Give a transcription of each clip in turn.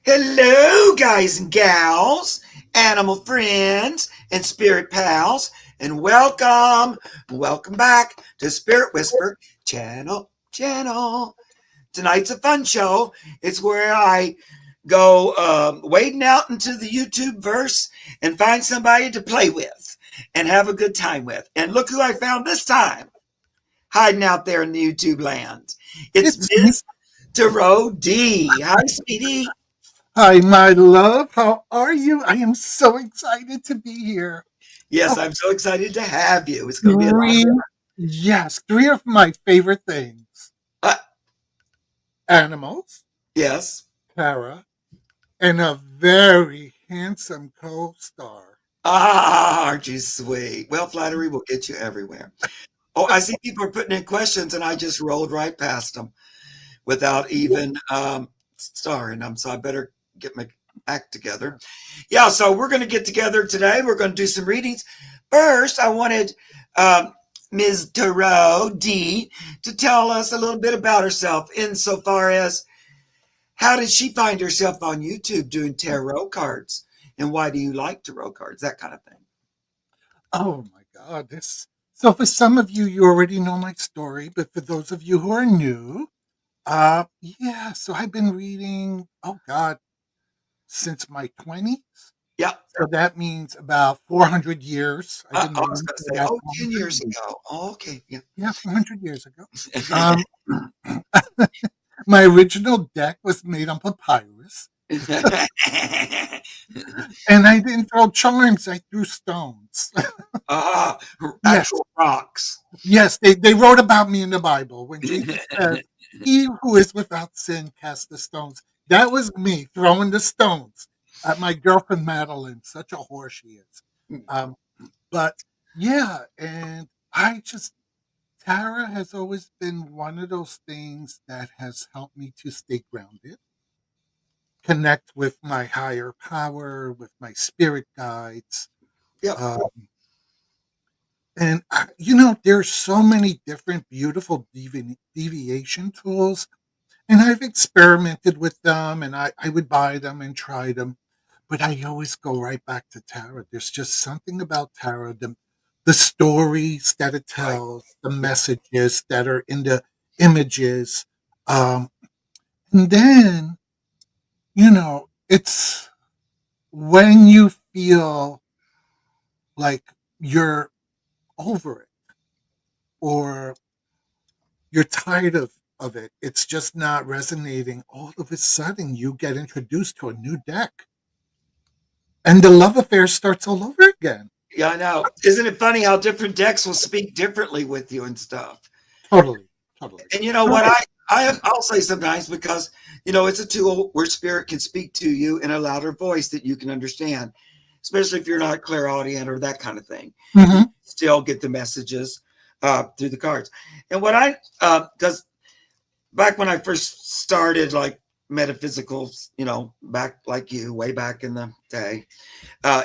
Hello, guys and gals, animal friends, and spirit pals, and welcome back to Spirit Whisper Channel. Tonight's a fun show. It's where I go wading out into the YouTube verse and find somebody to play with and have a good time with. And look who I found this time, hiding out there in the YouTube land. It's It's me. Ms. Tarot D. Hi, sweetie. Hi, my love. How are you? I am so excited to be here. Yes, Oh, I'm so excited to have you. It's going to be a lot of three, yes, three of my favorite things: fun. animals, Yes. Tara, and a very handsome co-star. Aren't you sweet? Well, flattery will get you everywhere. Oh, I see people are putting in questions, and I just rolled right past them without even starring them. So I better get my act together. Yeah, so we're going to get together today. We're going to do some readings. First, I wanted um, Ms. Tarot D to tell us a little bit about herself insofar as how did she find herself on YouTube doing tarot cards? And why do you like tarot cards? That kind of thing. Oh my God, this. So for some of you, you already know my story, but for those of you who are new, yeah. So I've been reading. Oh God, since my 20s. Yeah. So that means about 400 years. I've been I was reading going to for say, about oh, 400 10 years years. ago. Oh, okay. Yeah. Yeah, 400 years ago. Um, my original deck was made on papyrus, and I didn't throw charms, I threw stones. Ah, Yes, actual rocks. yes, they wrote about me in the Bible when Jesus said, "He who is without sin cast the stones." That was me throwing the stones at my girlfriend Madeline. Such a whore she is. Um, but yeah, and I just Tara has always been one of those things that has helped me to stay grounded, connect with my higher power, with my spirit guides. Yep. Um, there's so many different beautiful deviation tools, and I've experimented with them, and I would buy them and try them. But I always go right back to Tara. There's just something about Tara, the stories that it Right. tells, the Yeah. messages that are in the images. Um, and then, it's when you feel like you're over it or you're tired of it, it's just not resonating. All of a sudden, you get introduced to a new deck, and the love affair starts all over again. Yeah, I know. Isn't it funny how different decks will speak differently with you and stuff? Totally, totally. And you know what I'll say sometimes because it's a tool where spirit can speak to you in a louder voice that you can understand, especially if you're not clairaudient or that kind of thing. You Mhm. still get the messages through the cards. And what I because back when I first started like metaphysical, back like you way back in the day,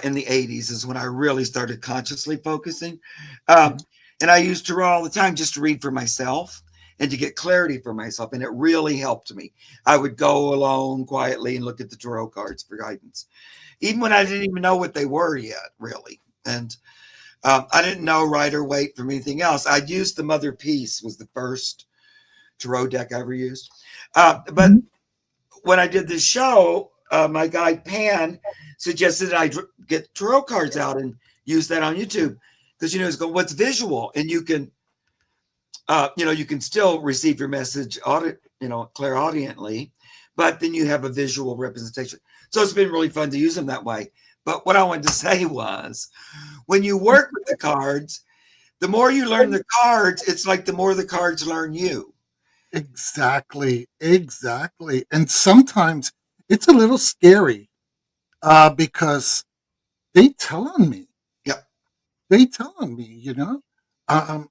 in the 80s is when I really started consciously focusing. Um, Mhm. and I used tarot all the time just to read for myself and to get clarity for myself. And it really helped me. I would go alone quietly and look at the tarot cards for guidance, even when I didn't even know what they were yet, really. And I didn't know Rider Waite from anything else. I'd used the Mother Peace was the first tarot deck I ever used. But Mhm. when I did this show, my guide Pan suggested I get tarot cards out and use that on YouTube because it's going what's visual and you can still receive your message clairaudiently, but then you have a visual representation. So it's been really fun to use them that way. But what I wanted to say was, when you work with the cards, the more you learn the cards, it's like the more the cards learn you. Exactly, exactly. And sometimes it's a little scary because they tell on me. Yeah, They tell on me, um,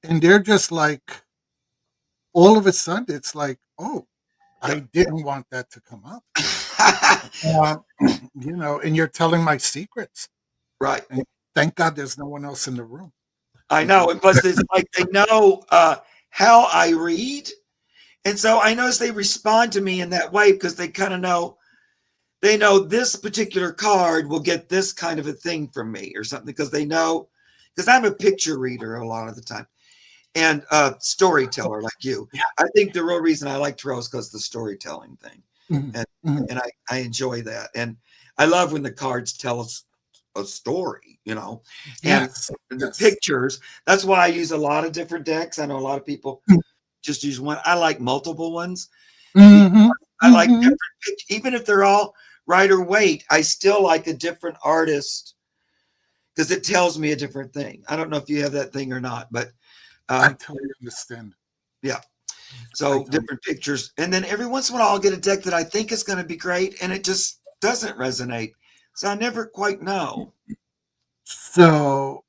and they're just like all of a sudden it's like, oh, I didn't want that to come up. yeah. Uh, and you're telling my secrets. Right. And thank God there's no one else in the room. I Because know. And plus, it's like they know how I read. And so I notice they respond to me in that way because they kind of know. they know this particular card will get this kind of a thing from me or something because they know, because I'm a picture reader a lot of the time and a storyteller like you. Yeah. I think the real reason I like tarot is because the storytelling thing. Mhm, And mhm. I enjoy that. And I love when the cards tell us a story, and Yes, the yes. pictures. That's why I use a lot of different decks. I know a lot of people Mm, just use one. I like multiple ones because mhm, I like mhm. different, even if they're all Rider Waite, I still like a different artist because it tells me a different thing. I don't know if you have that thing or not, but I um, totally understand. yeah. I So totally different pictures, and then every once in a while I'll get a deck that I think is going to be great, and it just doesn't resonate. So I never quite know. So,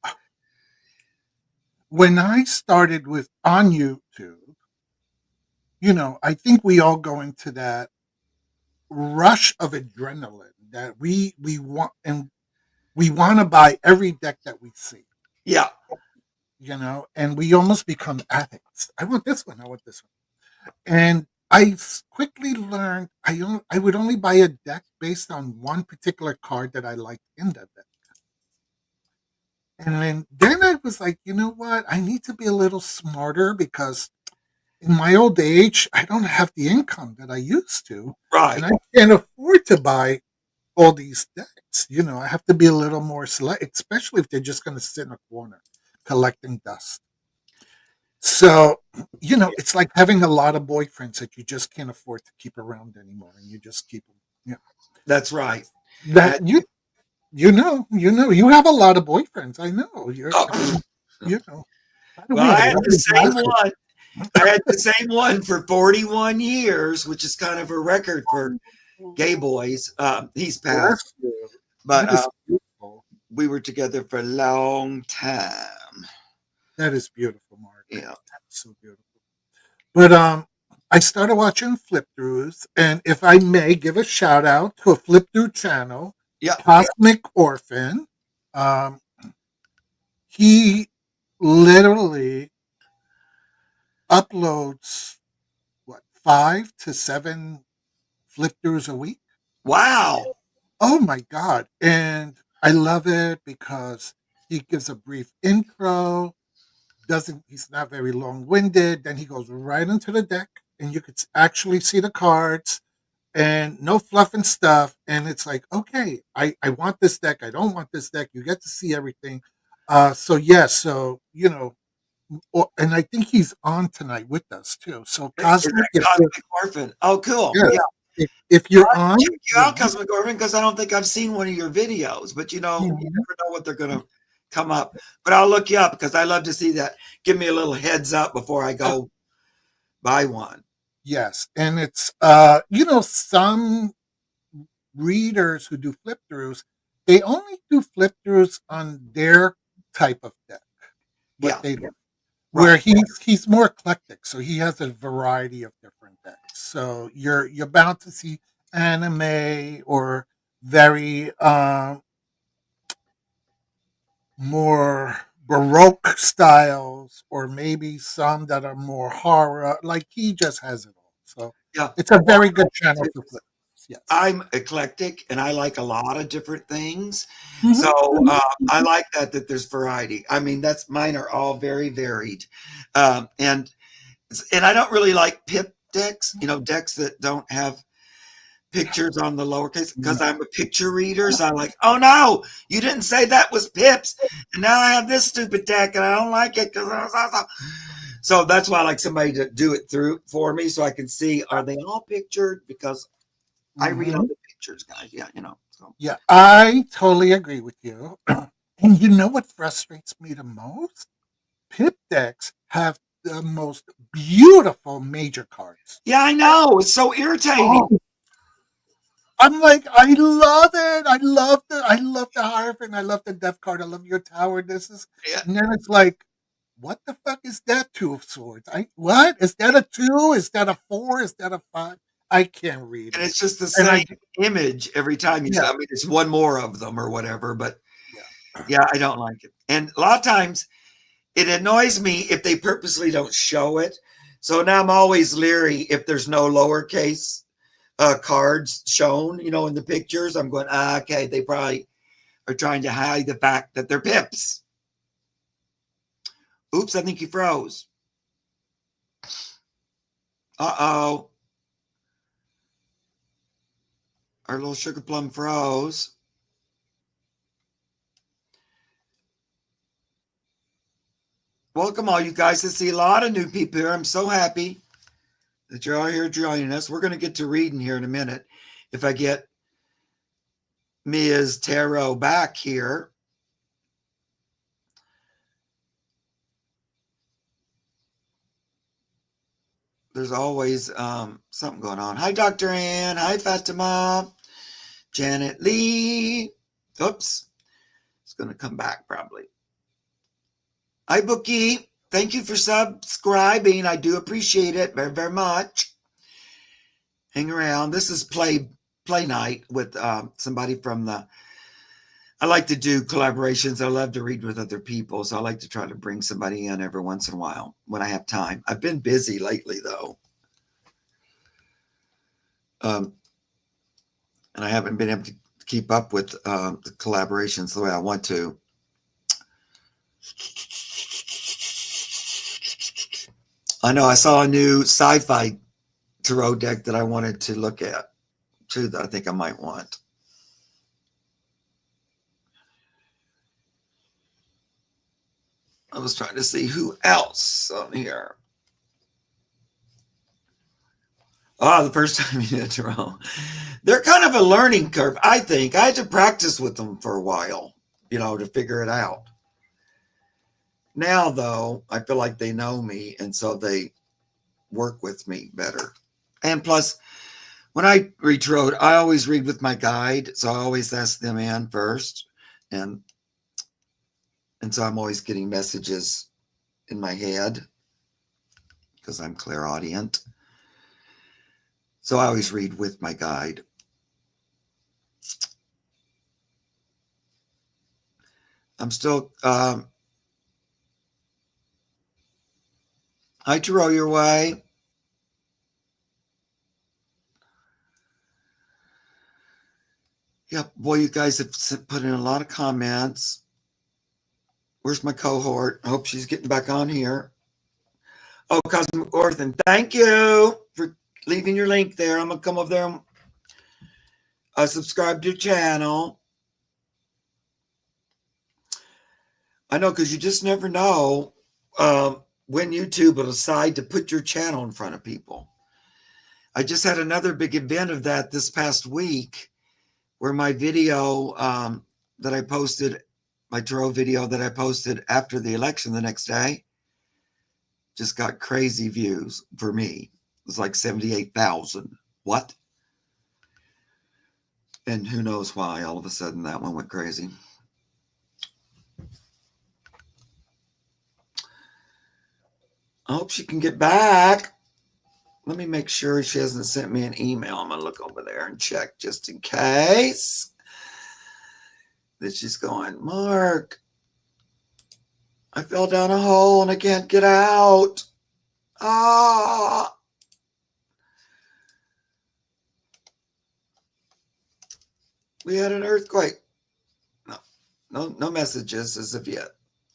when I started with on YouTube, I think we all go into that rush of adrenaline that we want, and we want to buy every deck that we see, Yeah, and we almost become addicts. I want this one. I want this one. And quickly learned I would only buy a deck based on one particular card that I liked in that deck. And then I was like, you know what? I need to be a little smarter because in my old age, I don't have the income that I used to, and right. I can't afford to buy all these decks. I have to be a little more select, especially if they're just going to sit in a corner collecting dust. So, it's like having a lot of boyfriends that you just can't afford to keep around anymore, and you just keep them. Yeah, That's right. that And, you have a lot of boyfriends. I know oh, you know. By the well, way, I I had love the your same glasses. one. I had the same one for 41 years, which is kind of a record for gay boys. He's passed, Bless you. but That is beautiful. we were together for a long time. That is beautiful, Mark. Yeah, That's so beautiful. But I started watching flip throughs, and if I may give a shout out to a flip through channel, yeah. Cosmic Orphan. Um, he literally uploads what 5 to 7 flip throughs a week. Wow. Oh my god! And I love it because he gives a brief intro. Doesn't He's not very long winded. Then he goes right into the deck, and you could actually see the cards and no fluff and stuff. And it's like, okay, I want this deck. I don't want this deck. You get to see everything. So yes, so and I think he's on tonight with us too. So Is Cosmic, that Cosmic Orphan? Oh, cool. yes, Yeah. if Well, you're I have on, to check you out, Cosmic Orphan, because I don't think I've seen one of your videos, but you Mhm. never know what they're going to come up. But I'll look you up because I love to see that. Give me a little heads up before I Oh, go buy one. yes, and it's some readers who do flip throughs, they only do flip throughs on their type of deck, what Yeah, they do. Where right. he's more eclectic, so he has a variety of different decks. So you're bound to see anime or very more baroque styles, or maybe some that are more horror. Like he just has it all. So Yeah. it's a Well, very good channel to flip. Yes. I'm eclectic and I like a lot of different things. Mhm, So mhm, I mhm. like that there's variety. I mean, that's mine are all very varied. And I don't really like pip decks, decks that don't have pictures on the lowercase because I'm a picture reader. So I'm like, oh no, you didn't say that was pips. And now I have this stupid deck and I don't like it because so that's why I like somebody to do it through for me so I can see are they all pictured because I read all Mhm. the pictures, guys. Yeah, So Yeah, I totally agree with you. And you know what frustrates me the most? Pip decks have the most beautiful major cards. yeah, I know. It's so irritating. Oh, I'm like, I love it. I love the Hierophant. I love the Death card. I love your tower. Yeah. And then it's like, what the fuck is that 2 of Swords? What is that, a 2? Is that a 4? Is that a 5? I can't read And it. it's just the And same image every time you yeah, say, I mean, it's one more of them or whatever, but yeah. yeah, I don't like it. And a lot of times it annoys me if they purposely don't show it. So now I'm always leery if there's no lowercase cards shown, in the pictures. I'm going, okay, they probably are trying to hide the fact that they're pips. Oops, I think he froze. Uh-oh. Our little sugar plum froze. Welcome all you guys. I see a lot of new people here. I'm so happy that you're all here joining us. We're going to get to reading here in a minute. If I get Ms. Tarot back here. There's always something going on. Hi, Dr. Ann. Hi, Fatima. Janet Lee. Oops. It's going to come back probably. Hi, Bookie. Thank you for subscribing. I do appreciate it very, very much. Hang around. This is play night with somebody from the... I like to do collaborations. I love to read with other people, so I like to try to bring somebody in every once in a while when I have time. I've been busy lately, though. And I haven't been able to keep up with the collaborations the way I want to. I know I saw a new sci-fi tarot deck that I wanted to look at, too, that I think I might want. I was trying to see who else on here. Oh, the first time you did a tarot. They're kind of a learning curve, I think. I had to practice with them for a while, to figure it out. Now, though, I feel like they know me, and so they work with me better. And plus, when I read tarot, I always read with my guide, so I always ask them in first. And so I'm always getting messages in my head because I'm clairaudient. So I always read with my guide. I'm still... hi, Tarot, your way. Yep, boy, you guys have put in a lot of comments. Where's my cohort? I hope she's getting back on here. Oh, Cosmic Orphan, thank you for leaving your link there. I'm going to come over there and subscribe to your channel. I know, because you just never know when YouTube will decide to put your channel in front of people. I just had another big event of that this past week where my video that I posted, my tarot video that I posted after the election the next day, just got crazy views for me. It was like 78,000. What? And who knows why all of a sudden that one went crazy. I hope she can get back. Let me make sure she hasn't sent me an email. I'm going to look over there and check just in case that she's going, Mark, I fell down a hole and I can't get out. Ah. We had an earthquake. No messages as of yet.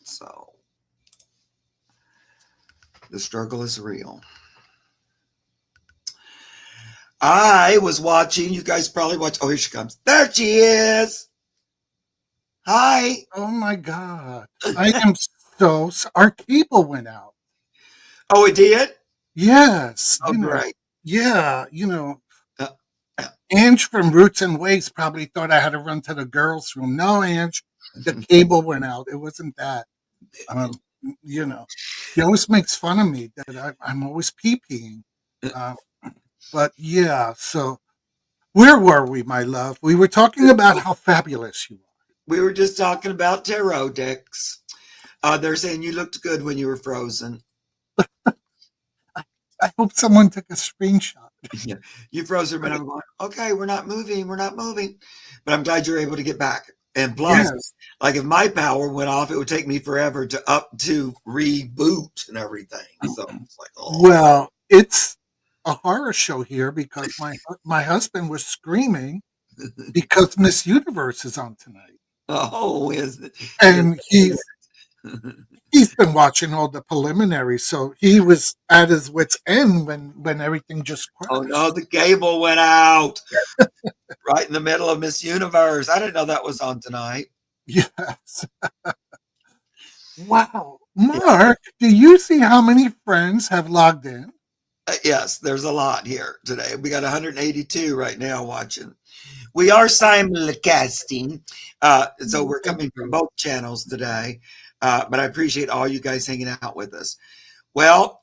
So the struggle is real. I was watching, you guys probably watch. Oh, here she comes. There she is. Hi. Oh my God. I am so our cable went out. Oh, it did? Yes. Oh, great. Yeah, Uh, Ange from Roots and Waves probably thought I had to run to the girls' room. No, Ange, the cable went out. It wasn't that. He always makes fun of me that I'm always pee-peeing. But yeah, so where were we, my love? We were talking about how fabulous you are. We were just talking about tarot decks. They're saying you looked good when you were frozen. I hope someone took a screenshot. Yeah, you froze her, and I'm going, okay, we're not moving. But I'm glad you're able to get back. And plus, Yes. like if my power went off, it would take me forever to reboot and everything. So it's like, oh. Well, it's a horror show here because my husband was screaming because Miss Universe is on tonight, Oh, is and he's been watching all the preliminaries, so he was at his wits' end when everything just oh no, crashed. the cable went out right in the middle of Miss Universe. I didn't know that was on tonight. Yes. Wow. Yeah. Mark, do you see how many friends have logged in? Yes, there's a lot here today. We got 182 right now watching. We are simulcasting, so we're Thank coming from you. both channels today. But I appreciate all you guys hanging out with us. Well,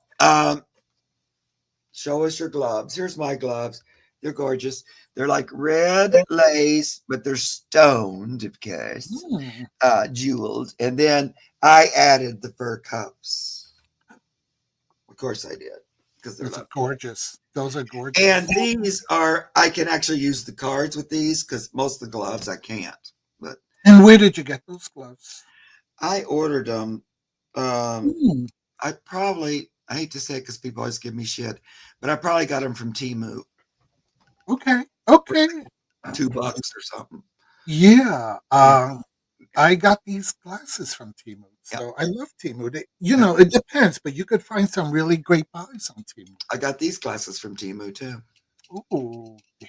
show us your gloves. Here's my gloves. They're gorgeous. They're like red lace, but they're stoned, of course, Hmm, jeweled. And then I added the fur cups. Of course, I did because they're those are lovely. gorgeous. Those are gorgeous. And these are, I can actually use the cards with these because most of the gloves I can't. But And where did you get those gloves? I ordered them. Um, Hmm, I hate to say it because people always give me shit, but I probably got them from Timu okay. for Okay. $2 or something. Yeah. Yeah, I got these glasses from Timu, yeah, so I love Timu. yeah. It depends, but you could find some really great buys on Timu. I got these glasses from Timu too. Ooh, yeah,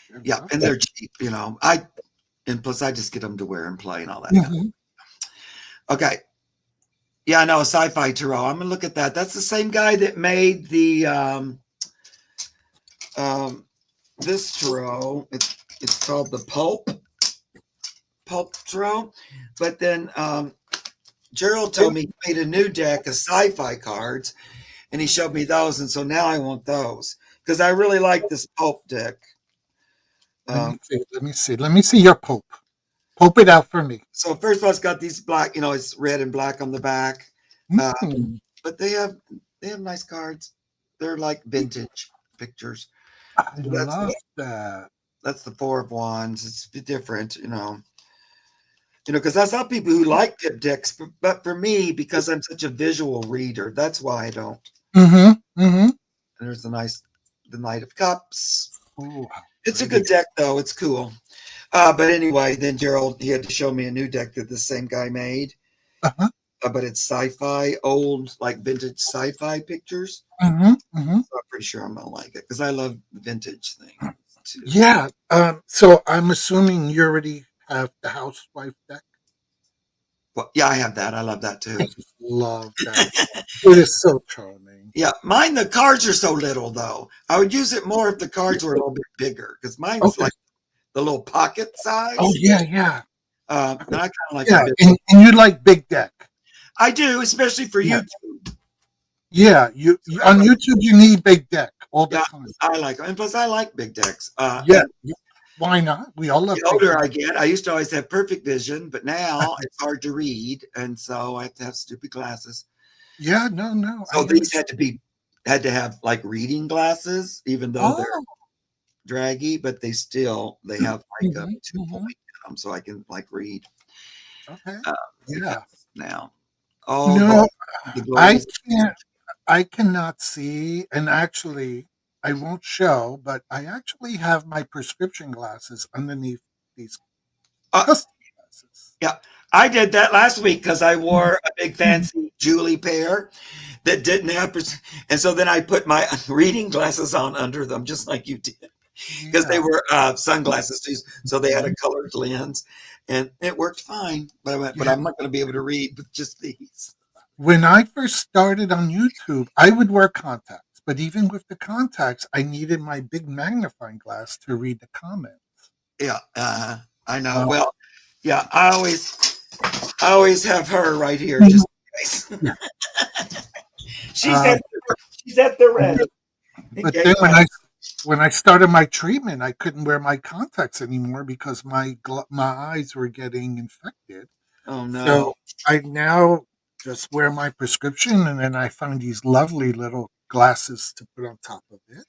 they're Yeah, and lovely. they're cheap. And plus I just get them to wear and play and all that kind Mhm. of. Okay, yeah, I know Sci-Fi Tarot. I'm gonna look at that. That's the same guy that made the um this tarot. It's called the Pulp Tarot. But then Gerald told me he made a new deck of sci-fi cards, and he showed me those, and so now I want those because I really like this Pulp deck. Let me Um, see. Let me see. Let me see your Pope. Pope it out for me. so first of all, it's got these black, it's red and black on the back, uh, Mm, but they have nice cards. They're like vintage pictures. I So love that. that's the Four of Wands. It's different, because I saw people who like pip decks, but for me, because I'm such a visual reader, that's why I don't. Mm-hmm. Mm-hmm. And there's the Knight of Cups. Ooh, how It's a pretty. good deck though. It's cool. But anyway, then Gerald he had to show me a new deck that the same guy made. Uh-huh. But it's sci-fi, old like vintage sci-fi pictures. Mm-hmm. Mm-hmm. So I'm pretty sure I'm gonna like it because I love vintage things too. Yeah. So I'm assuming you already have the housewife deck. Well, yeah, I have that. I love that I too. just love that. It is so charming. Yeah, mine. The cards are so little though. I would use it more if the cards were a little bit bigger because mine's Okay. like the little pocket Oh size. yeah, yeah. And I kind of like them Yeah. big. And you like big deck. I do, especially for Yeah. YouTube. Yeah. You on YouTube you need big deck all the Yeah, time. I like them. And plus, I like big decks. Yeah. And Why not? We all love the big older deck. I get, I used to always have perfect vision, but now it's hard to read. And so I have to have stupid glasses. Yeah, no, no. I So these understand. had to have like reading glasses, even though they're Oh. draggy, but they have like a Mhm, 2 point mhm. in them so I can like read Okay. uh, the Yeah. cups now. Oh, No, the I glorious. can't I cannot see, and actually, I won't show, but I actually have my prescription glasses underneath these Uh, custom glasses. yeah, I did that last week because I Mhm, wore a big mhm. fancy Julie pair that didn't have, and so then I put my reading glasses on under them, just like you did, because they Yeah. were sunglasses too, so they had a Mhm. colored lens, and it worked fine. But I went, but Yeah. I'm not going to be able to read with just these. When I first started on YouTube, I would wear contacts, but even with the contacts, I needed my big magnifying glass to read the comments. Yeah, I know. Uh, Well, yeah, I always have her right here, mhm. just in case. Yeah. she's Uh, at she's at the ready in but case. then when I started my treatment, I couldn't wear my contacts anymore because my eyes were getting infected. Oh no. So I now just wear my prescription, and then I find these lovely little glasses to put on top of it.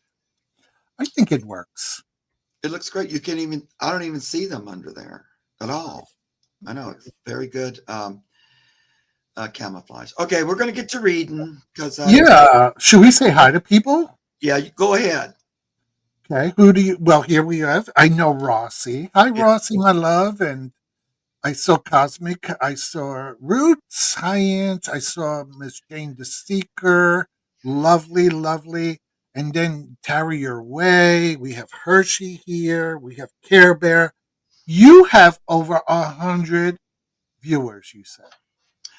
I think it works. It looks great. I don't even see them under there at all. I know it's very good. camouflage. Okay, we're going to get to reading because Yeah. Should we say hi to people? yeah, go ahead. Okay. Who do you? Well, here we have. I know Rossi. Hi, Yeah, Rossi, my love. And I saw Cosmic. I saw Roots. Hi, Aunt. I saw Miss Jane the Seeker. Lovely, lovely. And then Tarry Your Way. We have Hershey here. We have Care Bear. You have over 100 viewers, you said.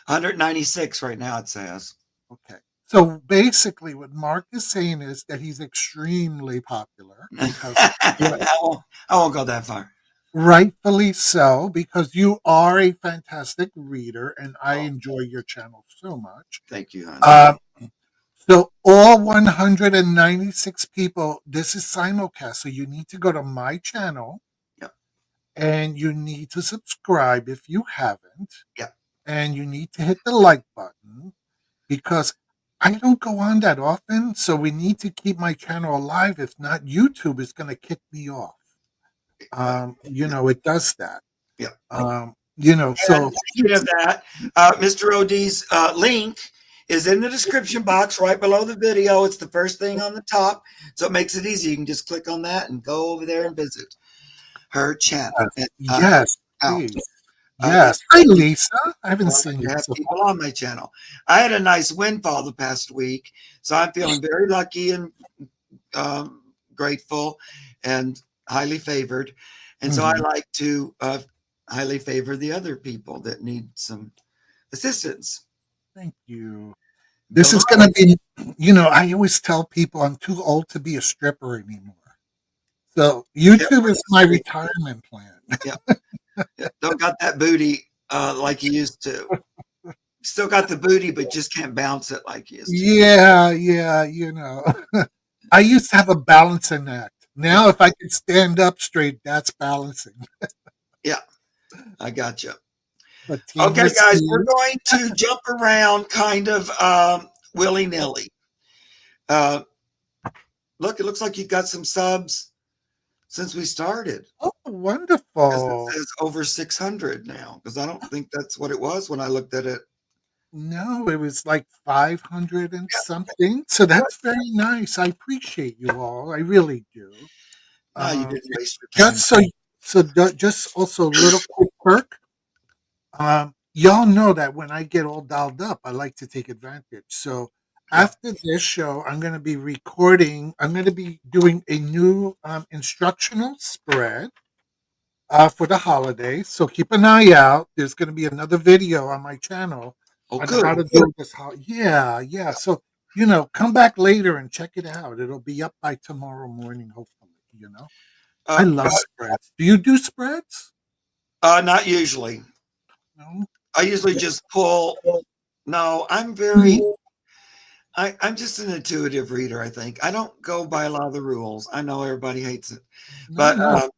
196 right now it says. Okay. So basically, what Mark is saying is that he's extremely popular because, I won't go that far. rightfully so, because you are a fantastic reader and I Oh, enjoy your channel so much. thank you, honey. Um, so, all 196 people, this is simulcast. So, you need to go to my channel Yep, and you need to subscribe if you haven't, yep. and you need to hit the like button because I don't go on that often. So we need to keep my channel alive. If not, YouTube is going to kick me off. Uh, It does that. yep. And So speaking of that, Mr. OD's link is in the description box right below the video. It's the first thing on the top, so it makes it easy. You can just click on that and go over there and visit her channel. And yes, out. please. It's Yes. Hi, Lisa. I haven't fun seen to you have so far. people on my channel. I had a nice windfall the past week, so I'm feeling very lucky and um, grateful and highly favored. And so I Mhm. like to highly favor the other people that need some assistance. Thank you. This Build them is up. going to be, I always tell people I'm too old to be a stripper anymore. So Yeah, YouTube is my retirement plan. yeah, yeah. Don't got that booty like you used to. Still got the booty, but just can't bounce it like you used to. Yeah, yeah, I used to have a balancing act. Yeah, Now, if I can stand up straight, that's balancing. yeah, I got you. But Team Okay, guys, we're Receive, going to jump around kind of willy nilly. Uh, look, it looks like you got some subs since we started. oh, Because it wonderful. says over 600 now. Because I don't think that's what it was when I looked at it. No, it was like 500 and Yeah, something. So good. that's very nice. I appreciate you all. I really do. No, you Um, didn't waste your just time. just also a little quick perk. Y'all know that when I get all dialed up, I like to take advantage. So Yeah. after this show, I'm going to be recording. I'm going to be doing a new instructional spread for the holidays. So keep an eye out. There's going to be another video on my channel Oh, on good. how to do this. Yeah, yeah. So come back later and check it out. It'll be up by tomorrow morning, hopefully. I Uh, love uh, spreads. Do you do spreads? not usually. No. I usually just pull. No, I'm just an intuitive reader, I think. I don't go by a lot of the rules. I know everybody hates it. No, But no.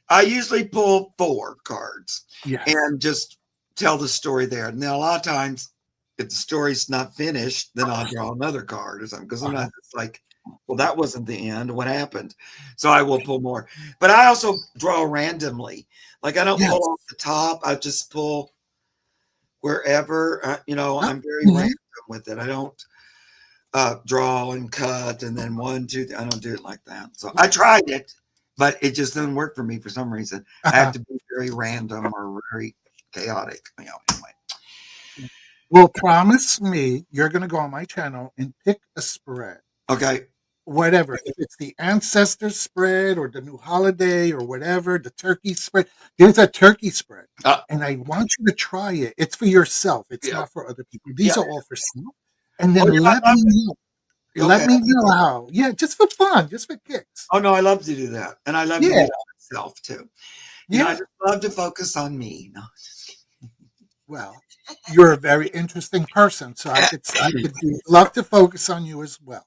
I usually pull 4 cards Yes. and just tell the story there. And then a lot of times, if the story's not finished, then I'll draw another card or something. Because Uh-huh. sometimes it's like, well, that wasn't the end. What happened? So I will pull more. But I also draw randomly. Like I don't pull Yes. off the top. I just pull wherever. I'm very Mhm. random with it. I don't draw and cut and then one, two. I don't do it like that. So I tried it, but it just doesn't work for me for some reason. I have Uh-huh. to be very random or very chaotic. Anyway. Well, promise me you're going to go on my channel and pick a spread, Okay. whatever. If it's the ancestor spread or the new holiday or whatever, the turkey spread. There's a turkey spread, Uh, and I want you to try it. It's for yourself. It's yeah. not for other people. Yeah. These are all for self. And Oh then yeah. I love let Okay. me know how. Yeah, just for fun, just for kicks. Oh no, I love to do that, and I love to do Yeah, it myself too. I yeah. just love to focus on me. No. Well, you're a very interesting person, so love to focus on you as well.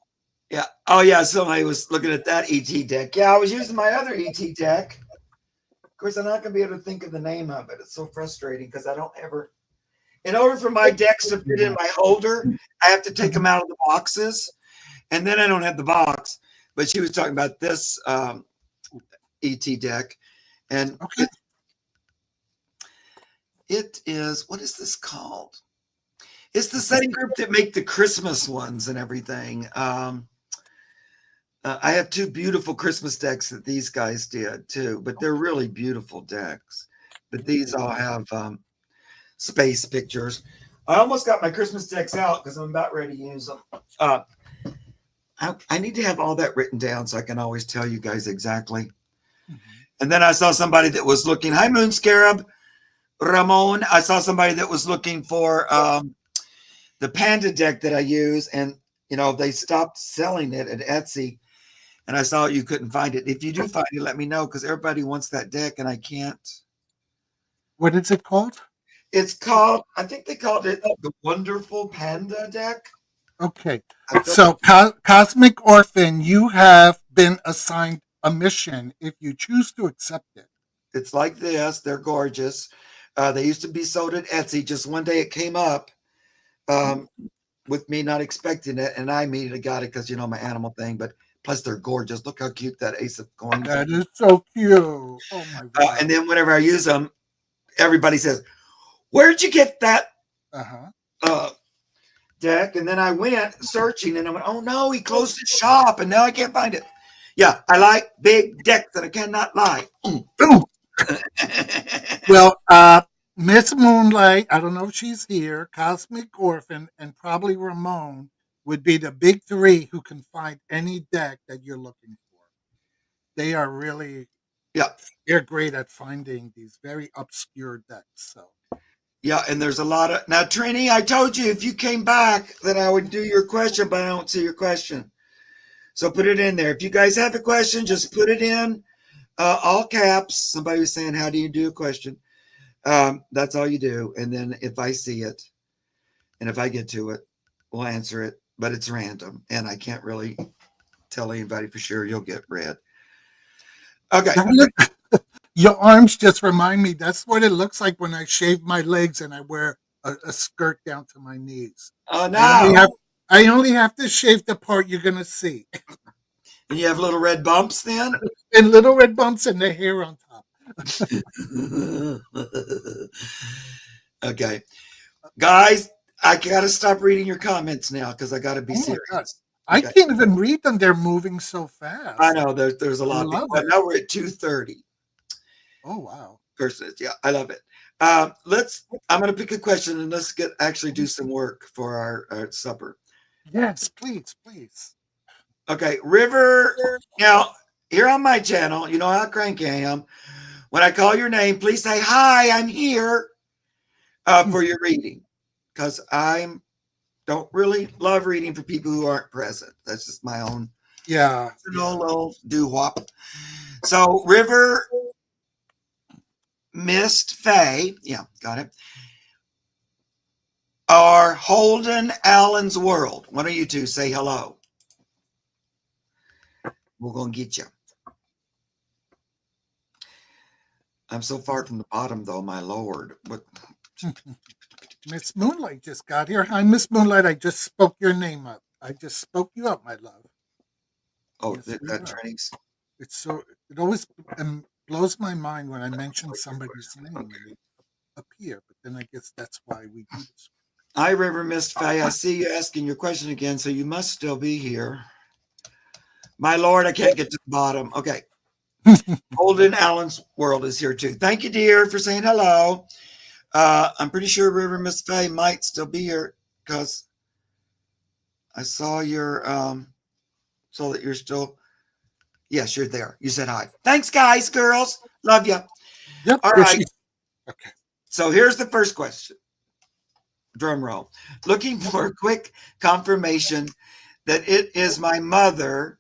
Yeah. Oh yeah. Somebody was looking at that ET deck. Yeah, I was using my other ET deck. Of course, I'm not going to be able to think of the name of it. It's so frustrating because I don't ever. In order for my decks to fit in my holder, I have to take them out of the boxes, and then I don't have the box. But she was talking about this ET deck, and Okay. it is what is this called? It's the same group that make the Christmas ones and everything. I have two beautiful Christmas decks that these guys did too, but they're really beautiful decks. But these all have space pictures. I almost got my Christmas decks out because I'm about ready to use them. Uh, I need to have all that written down so I can always tell you guys exactly. Mhm. And then I saw somebody that was looking. Hi, Moon Scarab, Ramon. I saw somebody that was looking for the Panda deck that I use, and they stopped selling it at Etsy. And I saw you couldn't find it. If you do find it, let me know because everybody wants that deck and I can't. What is it called? It's called, I think they called it the Wonderful Panda deck. Okay. I don't, So, Cosmic Orphan, you have been assigned a mission if you choose to accept it. it's like this. They're gorgeous. They used to be sold at Etsy. Just one day it came up um, with me not expecting it, and I immediately got it because my animal thing. But plus, they're gorgeous. Look how cute that Ace of Coins is. That is so cute. Oh my God. And then whenever I use them, everybody says, "Where'd you get that Uh huh. uh, deck?" And then I went searching, and I went, "Oh no, he closed his shop, and now I can't find it." Yeah, I like big decks that I cannot lie. Well, Miss Moonlight, I don't know if she's here, Cosmic Orphan, and probably Ramon would be the big three who can find any deck that you're looking for. They are really, Yeah, they're great at finding these very obscure decks. So, yeah, and there's a lot of now, Trini. I told you if you came back that I would do your question, but I don't see your question. So put it in there. If you guys have a question, just put it in all caps. Somebody was saying, "How do you do a question?" That's all you do, and then if I see it and if I get to it, we'll answer it. But it's random, and I can't really tell anybody for sure. You'll get read. Okay. your arms just remind me that's what it looks like when I shave my legs and I wear a skirt down to my knees. Oh I only no! have I only have to shave the part you're gonna see. And you have little red bumps then? And little red bumps and the hair on top. Okay. Guys, I got to stop reading your comments now because I got to be Oh my god. serious. I Okay. can't even read them. They're moving so I fast. know there's a I lot of people. love But it. now we're at 2:30 Oh wow. versus, yeah, I love it. I'm going to pick a question and let's actually do some work for our supper. Yes, please, please. Okay. River. Now, here on my channel, you know how cranky I am. When I call your name, please say, "Hi, I'm here," for your reading because I'm don't really love reading for people who aren't present. That's just my own Yeah, personal yeah. little doo wop. So, River Mist Faye, yeah, got it. Or Holden Allen's World. One of you two say hello. We're going to get you. I'm so far from the bottom, though, my lord. What? Miss Moonlight just got here. Hi, Miss Moonlight. I just spoke your name up. I just spoke you up, my love. Oh, Yes, we that will. training's It's so it always blows my mind when I mention somebody's name and they appear. But then I guess that's why we do this. Hi, River Mist Faye. I see you asking your question again, so you must still be here. My lord, I can't get to the bottom. Okay. Holden Allen's World is here too. Thank you, dear, for saying hello. I'm pretty sure River Miss Faye might still be here because I saw saw that you're still. Yes, you're there. You said hi. Thanks, guys, girls. Love you. Yep, All there right. she. Okay. So here's the first question. Drum roll. Looking for a quick confirmation that it is my mother,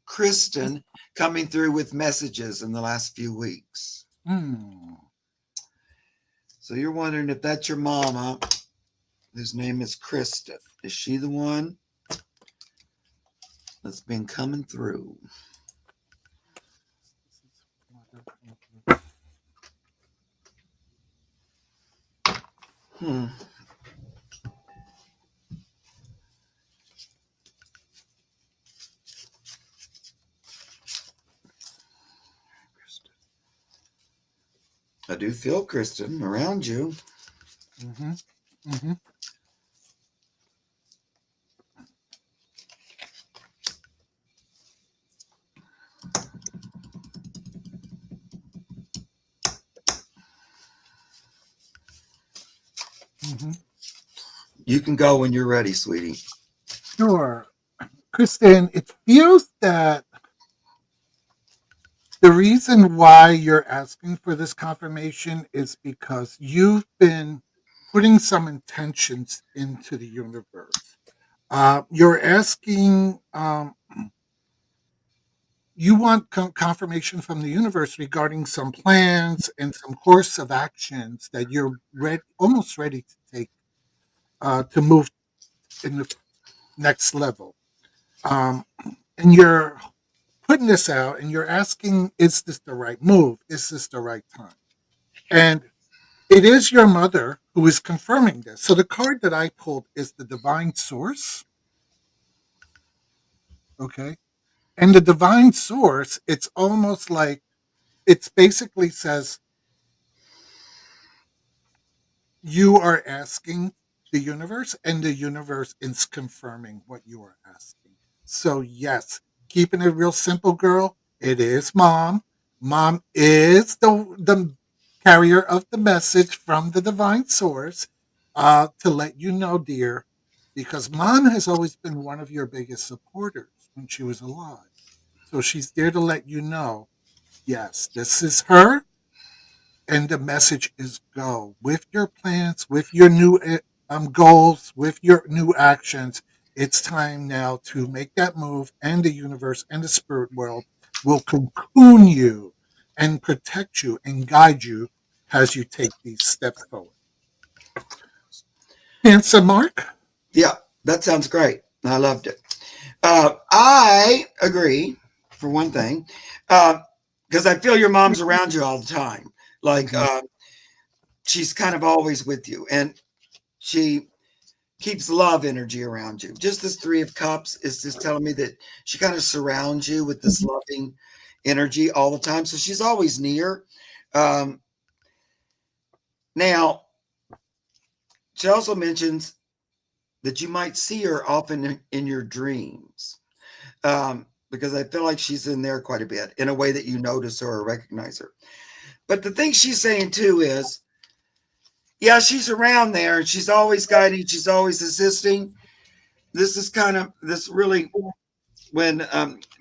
Kristen, coming through with messages in the last few weeks. Hmm. So you're wondering if that's your mama, whose name is Kristen. Is she the one that's been coming through? Hmm. I do feel Kristen around you. Mm-hmm. Mm-hmm. Mm-hmm. You can go when you're ready, sweetie. Sure. Kristen, it feels that the reason why you're asking for this confirmation is because you've been putting some intentions into the universe. You're asking, you want confirmation from the universe regarding some plans and some course of actions that you're almost ready to take to move in the next level. Um, and you're putting this out and you're asking, is this the right move? Is this the right time? And it is your mother who is confirming this. So the card that I pulled is the divine source. Okay. And the divine source, it's almost like it's basically says, you are asking the universe, and the universe is confirming what you are asking. So, yes, keeping it real simple, girl, it is mom. Mom is the carrier of the message from the divine source to let you know, dear, because mom has always been one of your biggest supporters when she was alive. So, she's there to let you know, yes, this is her, and the message is go with your plans, with your new goals, with your new actions. It's time now to make that move, and the universe and the spirit world will cocoon you and protect you and guide you as you take these steps forward. Handsome Mark. Yeah, that sounds great. I loved it. I agree, for one thing, because I feel your mom's around you all the time. Like Mhm. she's kind of always with you, and she keeps love energy around you. Just this Three of Cups is just telling me that she kind of surrounds you with this loving energy all the time. So she's always near. Um, now, she also mentions that you might see her often in your dreams. Because I feel like she's in there quite a bit in a way that you notice her or recognize her. But the thing she's saying too is, yeah, she's around there and she's always guiding, she's always assisting. This is kind of this really when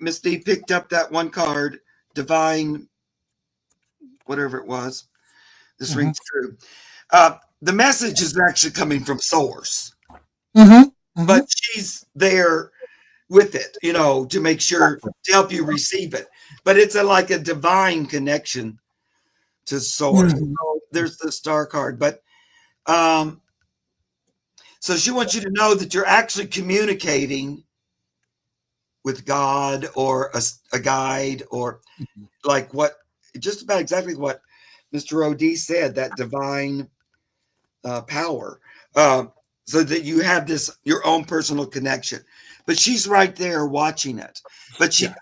Miss D picked up that one card, divine, whatever it was. This Mhm. rings true. The message is actually coming from source, Mhm. but Mhm. she's there with it, to make sure to help you receive it. But it's like a divine connection to source. Mhm. So there's the star card, but um, so she wants you to know that you're actually communicating with God or a guide or Mhm. like what just about exactly what Mr. OD said, that divine power, um, so that you have this your own personal connection. But she's right there watching it. But Yeah.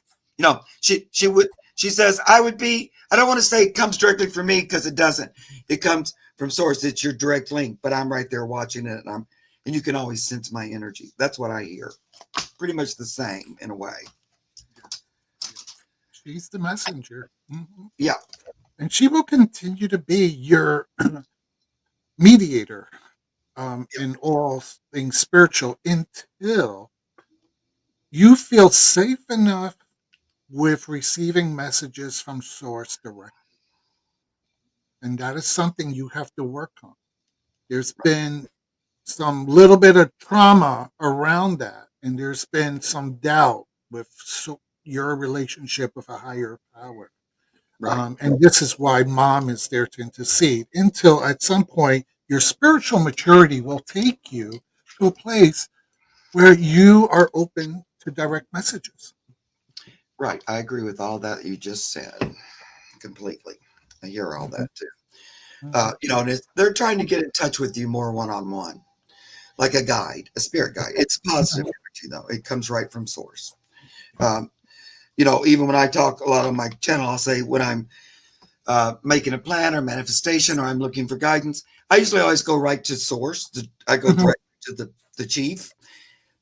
she says I would be. I don't want to say it comes directly from me because it doesn't. It comes from source. It's your direct link. But I'm right there watching it, and you can always sense my energy. That's what I hear. Pretty much the same in a way. Yes. Yes. She's the messenger. Mhm. Yeah, And she will continue to be your mediator in all things spiritual until you feel safe enough with receiving messages from source direct. And that is something you have to work on. There's been some little bit of trauma around that, and there's been some doubt with your relationship with a higher power. right. And this is why mom is there to intercede until at some point your spiritual maturity will take you to a place where you are open to direct messages. Right. I agree with all that you just said completely. I hear all Mhm, that too. mhm, And they're trying to get in touch with you more one on one, like a guide, a spirit guide. It's positive mhm, energy, though. It comes right from source. Um, even when I talk a lot on my channel, I'll say when I'm making a plan or manifestation or I'm looking for guidance, I usually always go right to source. I go mhm. direct to the chief.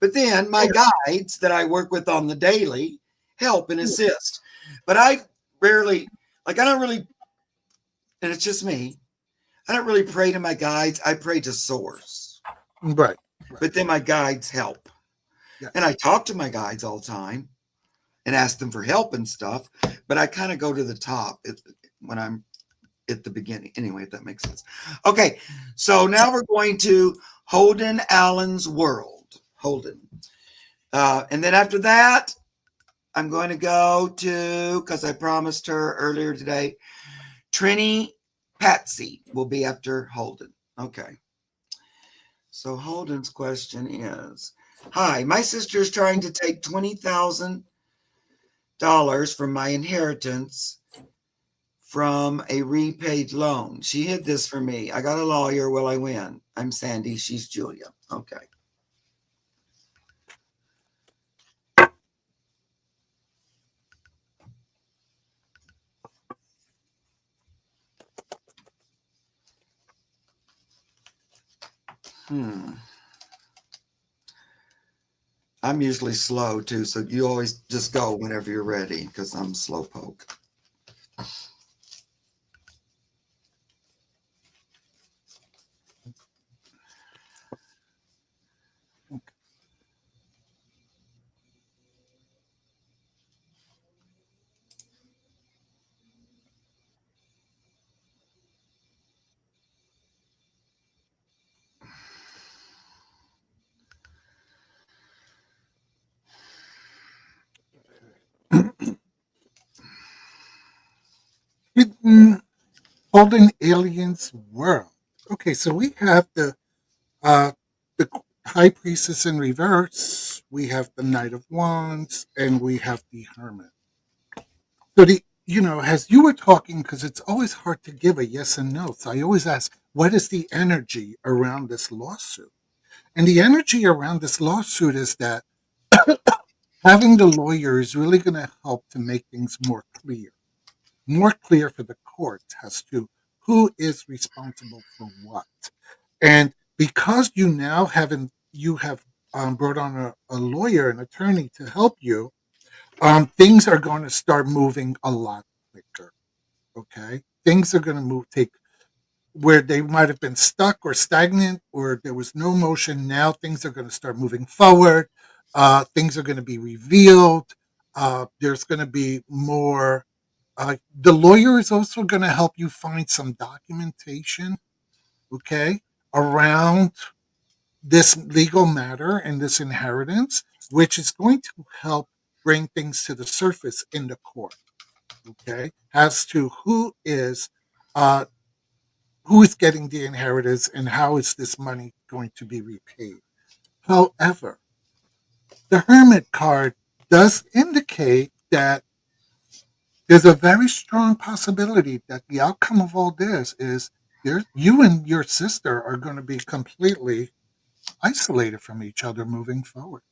But then my guides that I work with on the daily help and assist. But I rarely, like, I don't really, and it's just me, I don't really pray to my guides. I pray to source, Right. Right. but then my guides help. And Yes. I talk to my guides all the time and ask them for help and stuff, but I kind of go to the top when I'm at the beginning. Anyway, if that makes sense. Okay, so now we're going to Holden Allen's World. Holden. And then after that, I'm going to go to, because I promised her earlier today, Trini Patsy will be after Holden. Okay. So Holden's question is, hi, my sister is trying to take $20,000 from my inheritance from a repaid loan. She hid this from me. I got a lawyer. Will I win? I'm Sandy. She's Julia. Okay. I'm usually slow too, so you always just go whenever you're ready because I'm slowpoke. Hidden Holding Aliens World. Okay, so we have uh the High Priestess in reverse, we have the Knight of Wands, and we have the Hermit. So as you were talking, because it's always hard to give a yes and no. So I always ask, what is the energy around this lawsuit? And the energy around this lawsuit is that having the lawyer is really going to help to make things more clear for the courts as to who is responsible for what. And because you have brought on a lawyer, an attorney to help you, things are going to start moving a lot quicker. Okay, things are going to take where they might have been stuck or stagnant or there was no motion. Now things are going to start moving forward. Things are going to be revealed. There's going to be more. The lawyer is also going to help you find some documentation, okay, around this legal matter and this inheritance, which is going to help bring things to the surface in the court, okay, as to uh, who is getting the inheritance and how is this money going to be repaid. However, the Hermit card does indicate that there's a very strong possibility that the outcome of all this is you and your sister are going to be completely isolated from each other moving forward.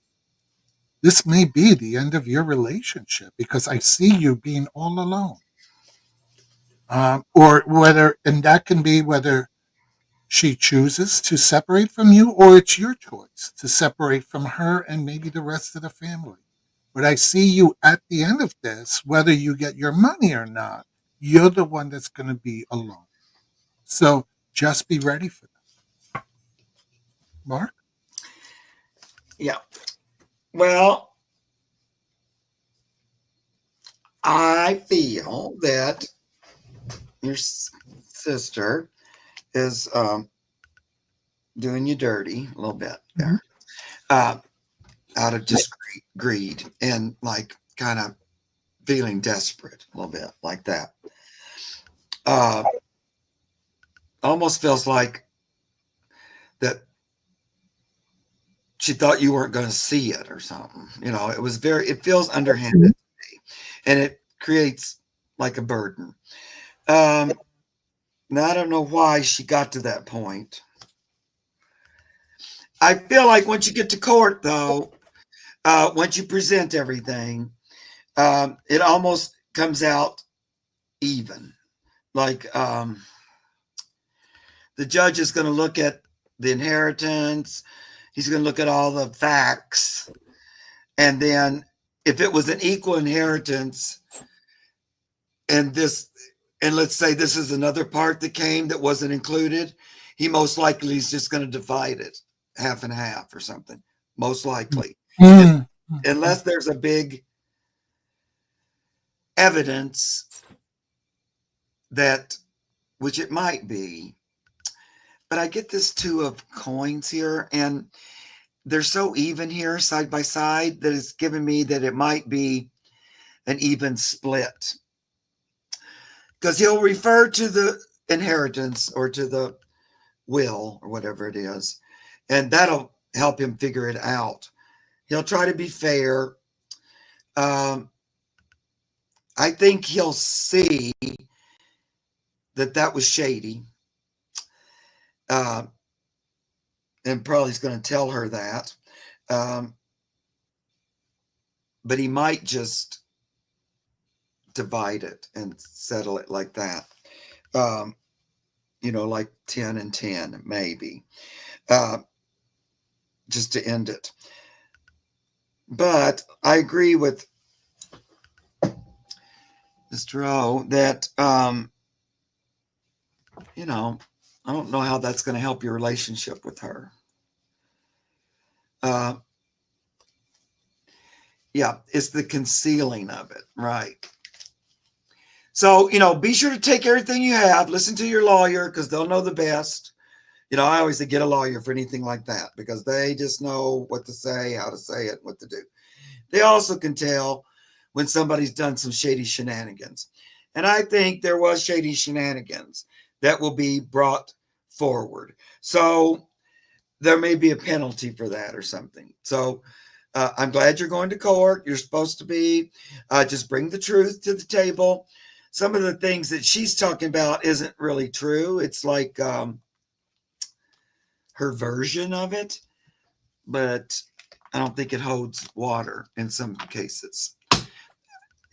This may be the end of your relationship because I see you being all alone. Or whether, and that can be whether she chooses to separate from you or it's your choice to separate from her and maybe the rest of the family. But I see you at the end of this, whether you get your money or not, you're the one that's going to be alone. So just be ready for that. Mark? Yeah. Well, I feel that your sister is doing you dirty a little bit Mhm. there, uh, out of just greed and like kind of feeling desperate a little bit like that. Uh, Almost feels like that she thought you weren't going to see it or something. It feels underhanded and it creates like a burden. Um, Now, I don't know why she got to that point. I feel like once you get to court, though, once you present everything, it almost comes out even. Like the judge is going to look at the inheritance, he's going to look at all the facts, and then if it was an equal inheritance and this and let's say this is another part that came that wasn't included, he most likely is just going to divide it half and half or something. Most likely, Mm, mm, unless there's a big evidence that, which it might be, but I get this two of coins here, and they're so even here side by side that it's giving me that it might be an even split, because he'll refer to the inheritance or to the will or whatever it is, and that'll help him figure it out. He'll try to be fair. um, I think he'll see that that was shady, uh, and probably is going to tell her that. um, but he might just divide it and settle it like that. um, like 10 and 10 maybe, uh, just to end it. But I agree with Mr. O that, I don't know how that's going to help your relationship with her. Uh, yeah, it's the concealing of it, right? So, be sure to take everything you have, listen to your lawyer because they'll know the best. I always say get a lawyer for anything like that because they just know what to say, how to say it, what to do. They also can tell when somebody's done some shady shenanigans. And I think there was shady shenanigans that will be brought forward. So there may be a penalty for that or something. So I'm glad you're going to court. You're supposed to be. Just bring the truth to the table. Some of the things that she's talking about isn't really true. It's like her version of it, but I don't think it holds water in some cases.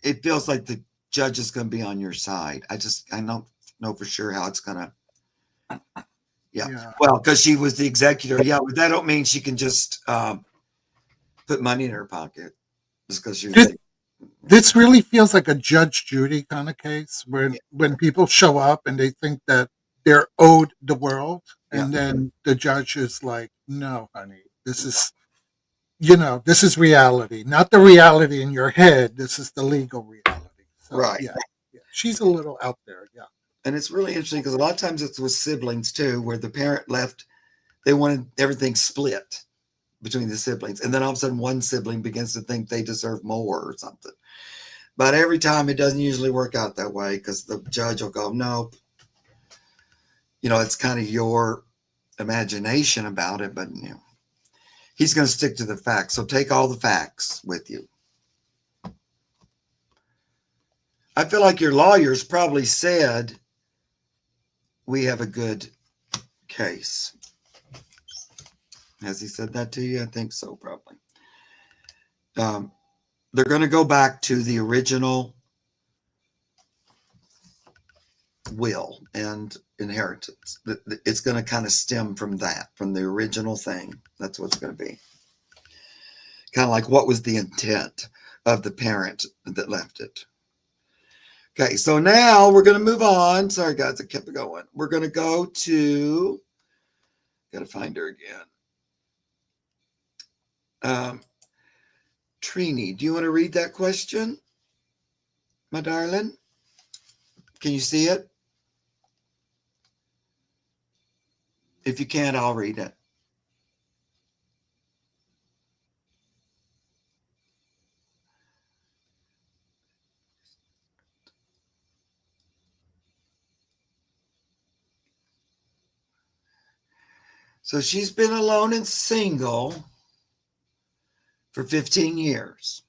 It feels like the judge is going to be on your side. I don't know for sure how it's going to. Yeah. yeah. Well, because she was the executor. Yeah, but that don't mean she can just put money in her pocket just because you're This, the. this really feels like a Judge Judy kind of case Yeah. when people show up and they think that they're owed the world, Yeah. and then the judge is like, "No, honey, this is reality, not the reality in your head. This is the legal reality." So Right. yeah, she's a little out there. Yeah. And it's really interesting because a lot of times it's with siblings too, where the parent left, they wanted everything split between the siblings. And then all of a sudden one sibling begins to think they deserve more or something. But every time it doesn't usually work out that way because the judge will go, nope. It's kind of your imagination about it, but he's going to stick to the facts. So take all the facts with you. I feel like your lawyers probably said we have a good case. Has he said that to you? I think so, probably. Um, they're going to go back to the original will and inheritance. It's going to kind of stem from that, from the original thing. That's what it's going to be. Kind of like what was the intent of the parent that left it. Okay, so now we're going to move on. Sorry, guys, I kept it going. We're going to go to, got to find her again. Trini, do you want to read that question, my darling? Can you see it? If you can't, I'll read it. So she's been alone and single for 15 years.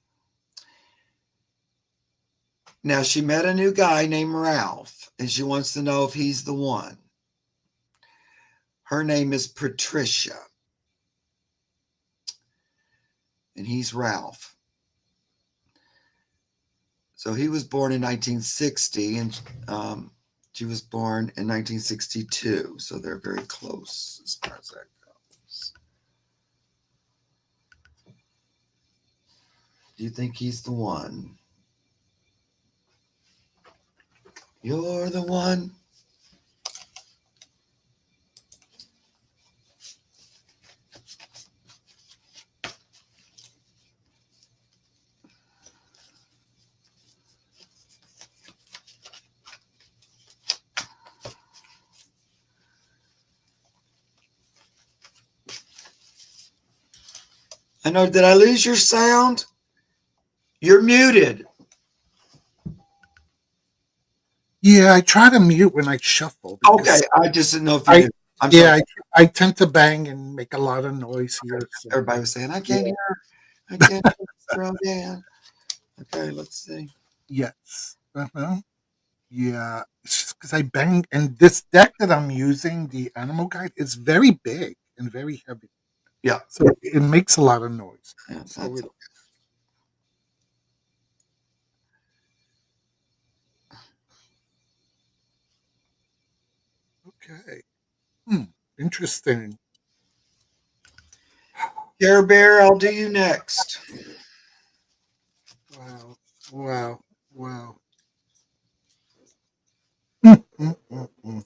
Now she met a new guy named Ralph, and she wants to know if he's the one. Her name is Patricia, and he's Ralph. So he was born in 1960, and she was born in 1962. So they're very close as far as that goes. Do you think he's the one? You're the one. I know. Did I lose your sound? You're muted. Yeah, I try to mute when I shuffle Okay. because I just didn't know if you I knew. I'm sorry. yeah, I tend to bang and make a lot of noise Okay. here. So Everybody was saying, I yeah, can't hear. I can't hear Throw down. Okay. Let's see. yes, yeah. It's just because I bang, and this deck that I'm using, the Animal Guide, is very big and very heavy, Yeah. so it makes a lot of noise. Yeah, So that's it okay. Hmm, interesting. Care Bear. I'll do you next. Wow, wow, wow. Mm, mm, mm, mm.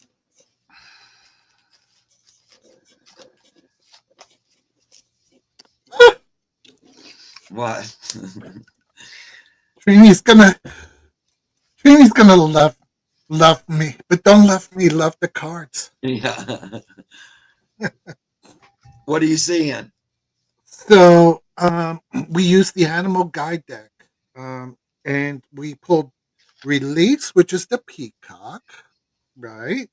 What? Trini's gonna Trini's gonna love me, but don't love me. Love the cards. Yeah. What are you seeing? So we used the animal guide deck, and we pulled release, which is the peacock, right?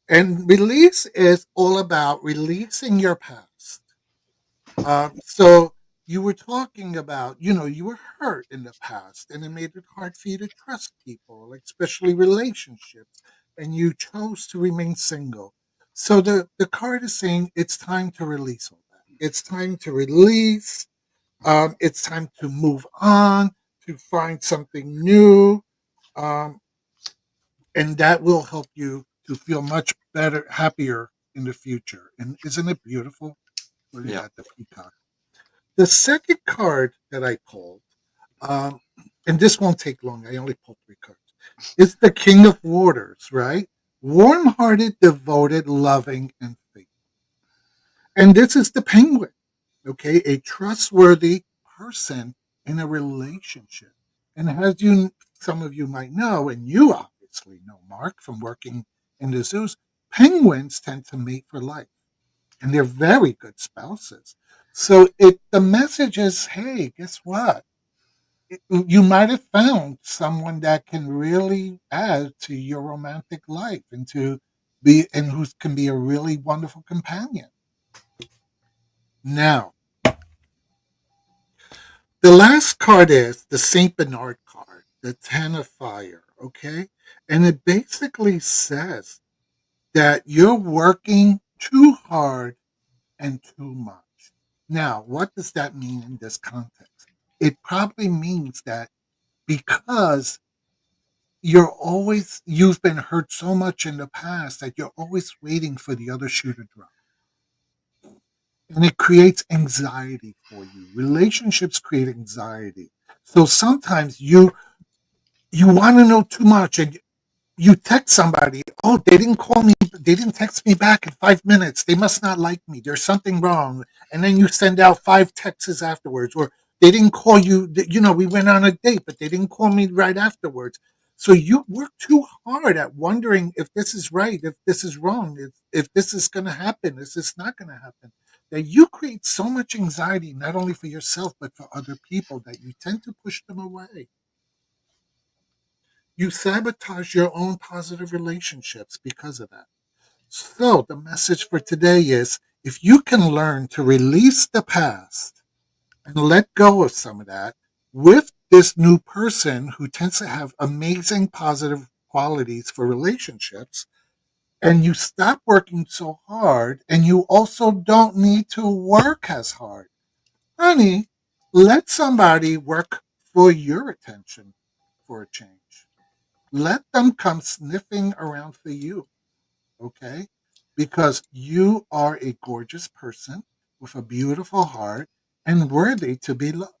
And release is all about releasing your past. So you were talking about, you were hurt in the past, and it made it hard for you to trust people, like especially relationships, and you chose to remain single. So the card is saying it's time to release all that. It's time to release. It's time to move on, to find something new, um, and that will help you to feel much better, happier in the future. And isn't it beautiful? Where you Yeah. got the peacock. The second card that I pulled, um, and this won't take long. I only pulled three cards. It's the King of Waters, right? Warm-hearted, devoted, loving, and faithful. And this is the Penguin, okay? A trustworthy person in a relationship. And as some of you might know, and you obviously know, Mark, from working in the zoos, penguins tend to mate for life, and they're very good spouses. So the message is, hey, guess what? You might have found someone that can really add to your romantic life and to be and who can be a really wonderful companion. Now, the last card is the Saint Bernard card, the Ten of Fire. Okay, and it basically says that you're working too hard and too much. Now, what does that mean in this context? It probably means that because you've been hurt so much in the past that you're always waiting for the other shoe to drop. And it creates anxiety for you. Relationships create anxiety. So sometimes you want to know too much, and you text somebody, oh, they didn't call me, they didn't text me back in 5 minutes. They must not like me. There's something wrong. And then you send out five texts afterwards, or they didn't call you. We went on a date, but they didn't call me right afterwards. So you work too hard at wondering if this is right, if this is wrong, if this is going to happen, if this is not going to happen. That you create so much anxiety, not only for yourself, but for other people, that you tend to push them away. You sabotage your own positive relationships because of that. So, the message for today is if you can learn to release the past and let go of some of that with this new person who tends to have amazing positive qualities for relationships, and you stop working so hard, and you also don't need to work as hard. Honey, let somebody work for your attention for a change. Let them come sniffing around for you, okay? Because you are a gorgeous person with a beautiful heart and worthy to be loved.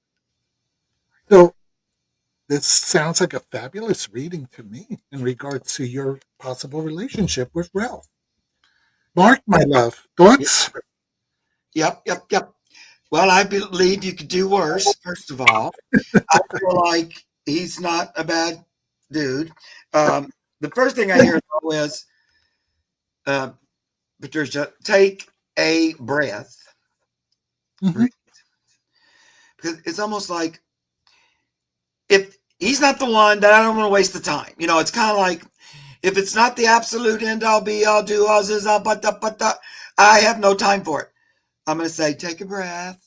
So This sounds like a fabulous reading to me in regards to your possible relationship with Ralph. Yep. Mark, my love, Yep. thoughts? Yep. Yep. Yep. Well, I believe you could do worse, first of all. I feel like he's not a bad dude. Um, the first thing I hear though is, uh, Patricia, take a breath. Hmm. Breathe. Because it's almost like if he's not the one, then I don't want to waste the time. It's kind of like if it's not the absolute end all be all do all is all but I have no time for it. I'm going to say, take a breath,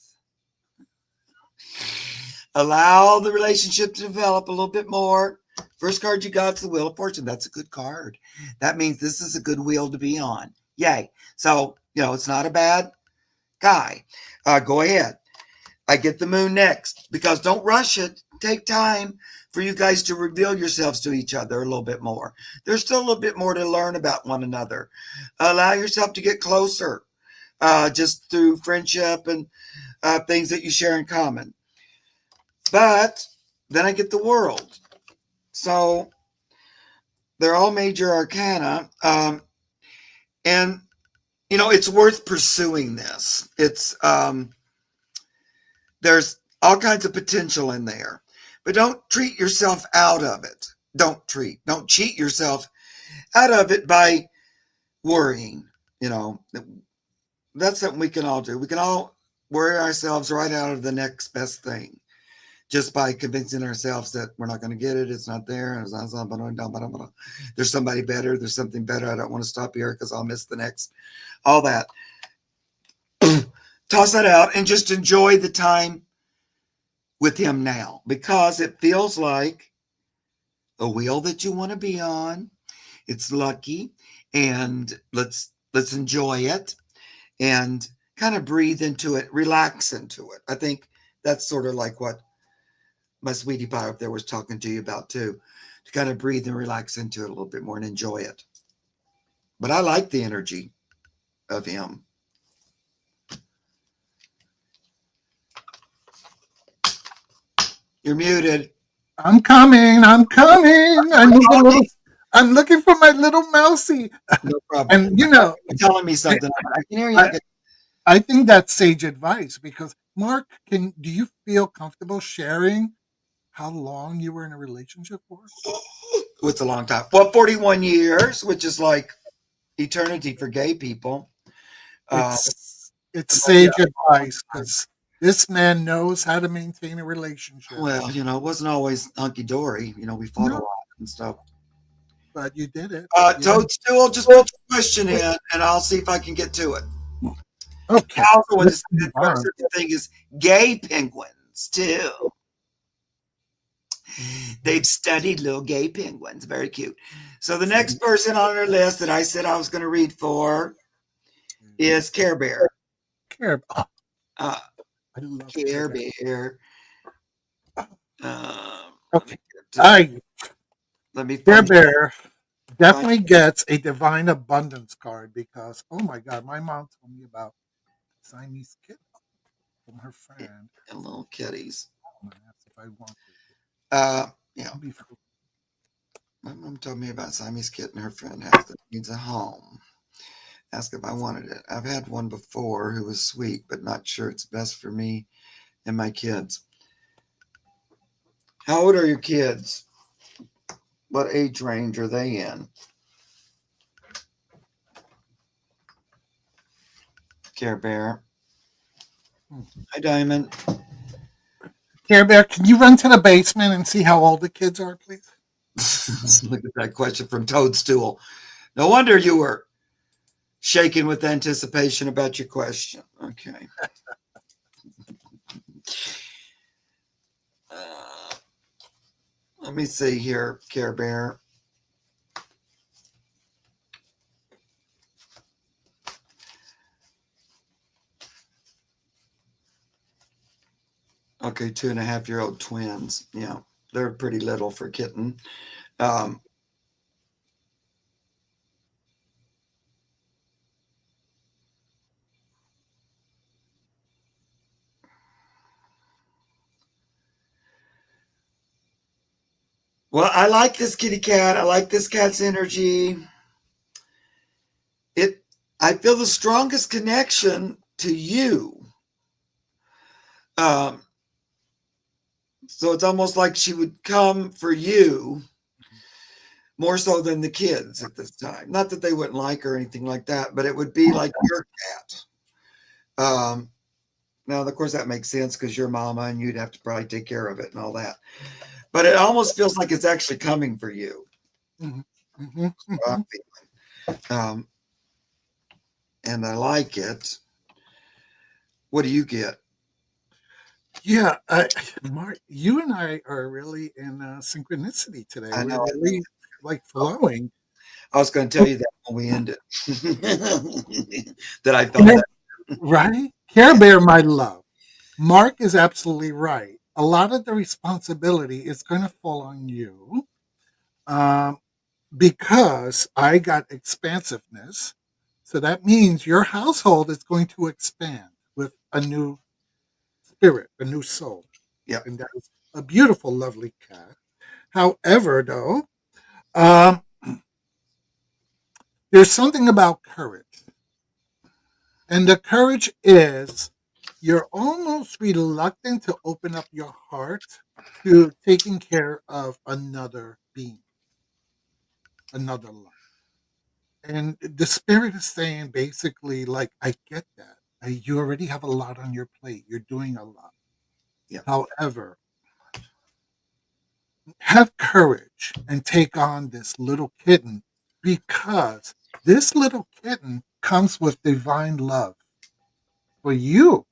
allow the relationship to develop a little bit more. First card you got is the Wheel of Fortune. That's a good card. That means this is a good wheel to be on. Yay. So, it's not a bad guy. Go ahead. I get the Moon next because don't rush it. Take time for you guys to reveal yourselves to each other a little bit more. There's still a little bit more to learn about one another. Allow yourself to get closer just through friendship and things that you share in common. But then I get the World. So they're all major arcana. And, it's worth pursuing this. There's all kinds of potential in there, but don't treat yourself out of it. Don't cheat yourself out of it by worrying. You know, that's something we can all do. We can all worry ourselves right out of the next best thing just by convincing ourselves that we're not going to get it. It's not there. There's somebody better. There's something better. I don't want to stop here because I'll miss the next. All that. Toss that out and just enjoy the time with him now because it feels like a wheel that you want to be on. It's lucky, and let's enjoy it and kind of breathe into it, relax into it. I think that's sort of like what my sweetie pie up there was talking to you about too, to kind of breathe and relax into it a little bit more and enjoy it. But I like the energy of him. You're muted. I'm coming. I'm coming. I We're need a little. talking. I'm looking for my little mousy. No problem. And You're telling me something. I can hear you. I, I think that's sage advice because Mark, do you feel comfortable sharing how long you were in a relationship for? It's a long time. Well, 41 years, which is like eternity for gay people. Uh, It's but yeah, sage advice because this man knows how to maintain a relationship. well, it wasn't always hunky dory. We fought a No, lot and stuff. but you did it. Yeah. Toadstool, just put your question in and I'll see if I can get to it. Okay. I also want to Let's say move that on. the thing is gay penguins too. They've studied little gay penguins. Very cute. So the next person on our list that I said I was going to read for is Care Bear. Care. Oh, Uh, I love Care Care Bear. Bear. Um, let me Okay. get, I let me Care find Bear find definitely gets a divine abundance card because oh my god, my mom told me about Siamese kit from her friend. little kitties. I'm gonna ask if I want to. Uh, yeah, Before. my mom told me about Siamese kitten her friend has that needs a home. Ask if I wanted it. I've had one before who was sweet, but not sure it's best for me and my kids. How old are your kids? What age range are they in? Care Bear. Hmm. Hi, Diamond. Care Bear, can you run to the basement and see how old the kids are, please? Look at that question from Toadstool. No wonder you were shaking with anticipation about your question. Okay. Uh, let me see here, Care Bear. Okay, 2.5-year-old twins. Yeah, they're pretty little for kitten. Um, Well, I like this kitty cat. I like this cat's energy. It I feel the strongest connection to you. Um, so it's almost like she would come for you more so than the kids at this time. Not that they wouldn't like her or anything like that, but it would be like your cat. Um, Now, of course, that makes sense because you're mama and you'd have to probably take care of it and all that. But it almost feels like it's actually coming for you. Mhm, mhm, I'm mhm. feeling. And I like it. What do you get? Yeah, Mark, you and I are really in synchronicity today. I We're know. I think really like flowing. I was going to tell you that when we end it. That I felt Care, that. right? Care Bear, my love. Mark is absolutely right. A lot of the responsibility is going to fall on you, um, because I got expansiveness. So that means your household is going to expand with a new spirit, a new soul. Yeah. And that is a beautiful, lovely cat. However, though, um, there's something about courage. And the courage is you're almost reluctant to open up your heart to taking care of another being, another life. And the spirit is saying basically, like, I get that. You already have a lot on your plate. You're doing a lot. Yeah. However, have courage and take on this little kitten because this little kitten comes with divine love for you.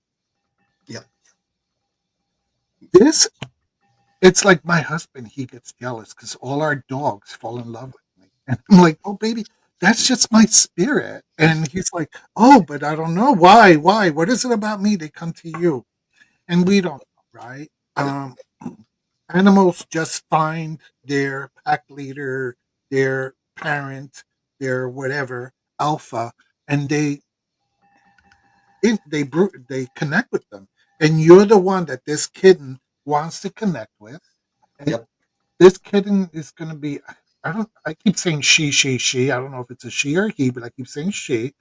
Yeah. This It's like my husband, he gets jealous because all our dogs fall in love with me. And I'm like, oh, baby, that's just my spirit. And he's like, oh, but I don't know. Why? Why? What is it about me? They come to you. And we don't know, right? Yeah. Animals just find their pack leader, their parent, their whatever, alpha, and they connect with them. And you're the one that this kitten wants to connect with. And Yep. this kitten is going to be, I keep saying she. I don't know if it's a she or a he, but I keep saying she.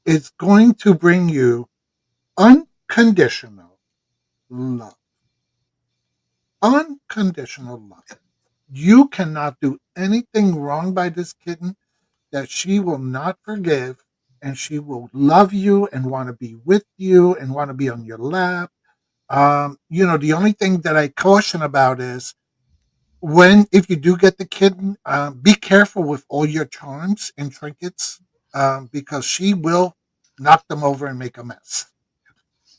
It's going to bring you unconditional love. Unconditional love. You cannot do anything wrong by this kitten that she will not forgive, and she will love you and want to be with you and want to be on your lap. The only thing that I caution about is when if you do get the kitten, be careful with all your charms and trinkets, because she will knock them over and make a mess.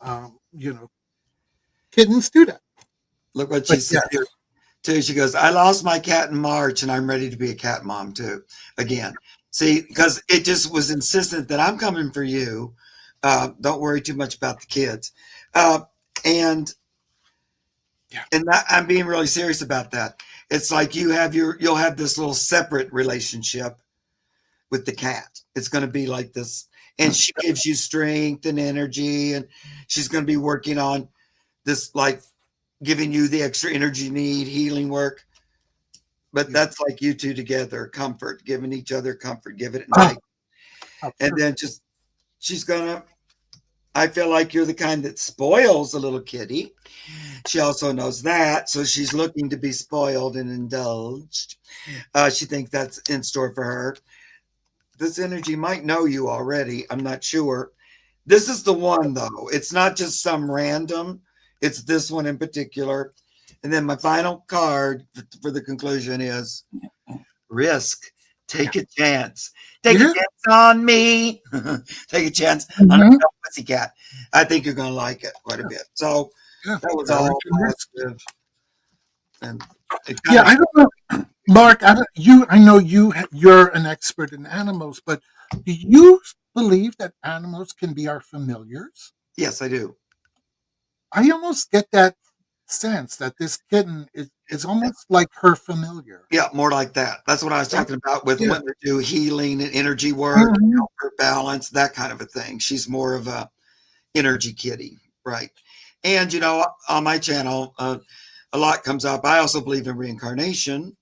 Um, you know, Kittens do that. Look what But she said here yes, too. She goes, I lost my cat in March and I'm ready to be a cat mom too. Again. See, because it just was insistent that I'm coming for you. Don't worry too much about the kids. Uh, and yeah, I'm being really serious about that. It's like you'll have this little separate relationship with the cat. It's going to be like this, and she gives you strength and energy, and she's going to be working on this, like giving you the extra energy you need, healing work. But yeah. that's like you two together, comfort, giving each other comfort, give it and Oh, take. how And then perfect. just she's gonna. I feel like you're the kind that spoils a little kitty. She also knows that, so she's looking to be spoiled and indulged. She thinks that's in store for her. This energy might know you already. I'm not sure. This is the one, though. It's not just some random, it's this one in particular. And then my final card for the conclusion is risk. Yeah, Take a chance. Take a yeah. chance on me. Take a chance on Mhm. a pussycat. I think you're going to like it quite a Yeah, bit. So yeah. that was Courage all and risk. positive, and it kind Yeah, of I don't know, Mark. I know you're an expert in animals, but do you believe that animals can be our familiars? yes, I do. I almost get that sense that this kitten is almost like her familiar. Yeah, more like that. That's what I was Yeah, talking about with yeah. when we do healing and energy work, Mhm. help her balance, that kind of a thing. She's more of a energy kitty, right? And on my channel, a lot comes up. I also believe in reincarnation,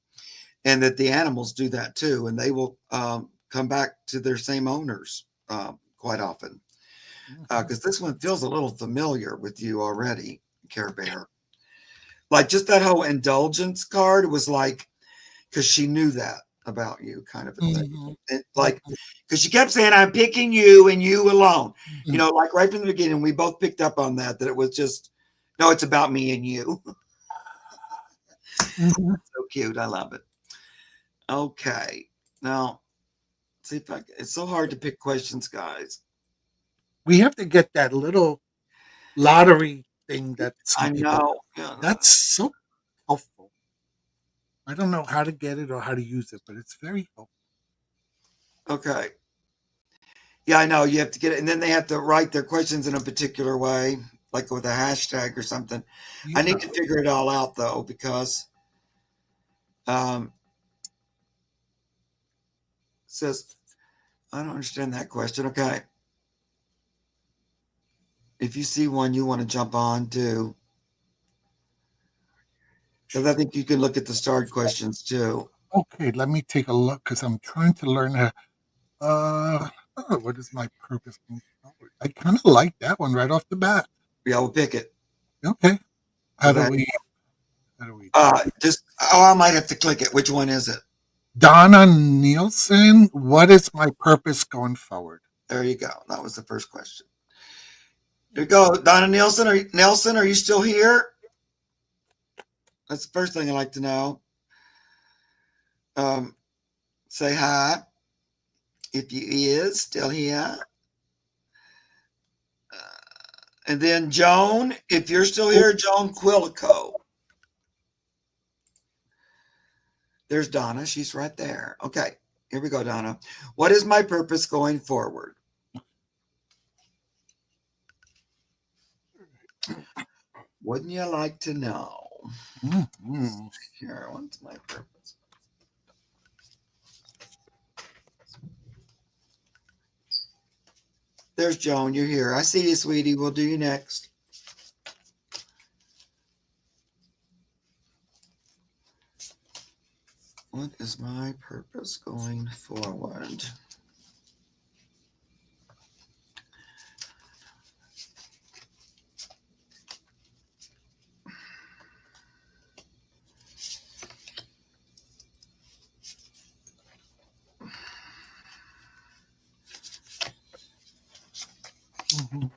and that the animals do that too, and they will come back to their same owners quite often. Mhm. Because this one feels a little familiar with you already, Care Bear. Like just that whole indulgence card was like because she knew that about you, kind of a thing. Mhm. Like Mhm. because she kept saying, "I'm picking you and you alone." You Mhm. know, like right from the beginning, we both picked up on that. That it was just no, it's about me and you. Mhm. So cute. I love it. Okay, now see if I. It's so hard to pick questions, guys. We have to get that little lottery thing that some I people know. Yeah. that's so helpful. I don't know how to get it or how to use it, but it's very helpful. Okay. Yeah, I know. You have to get it, and then they have to write their questions in a particular way, like with a hashtag or something. I Yeah. need to figure it all out though, because um, it says I don't understand that question. Okay, if you see one you want to jump on, do because I think you can look at the starred questions too. Okay, let me take a look because I'm trying to learn how. What is my purpose going forward? I kind of like that one right off the bat. Yeah, we'll pick it. Okay, how do Okay. we? How do we do it? Just I might have to click it. Which one is it? Donna Nielsen, what is my purpose going forward? There you go. That was the first question. Here you go, Donna Nielsen. Nelson? Are you still here? That's the first thing I like to know. Um, say hi if you is still here. And then Joan, if you're still Oh, here, Joan Quilico. There's Donna. She's right there. Okay, here we go, Donna. What is my purpose going forward? Wouldn't you like to know? mhm. Here, what's my purpose? There's Joan. You're here. I see you, sweetie. We'll do you next. What is my purpose going forward? Mhm.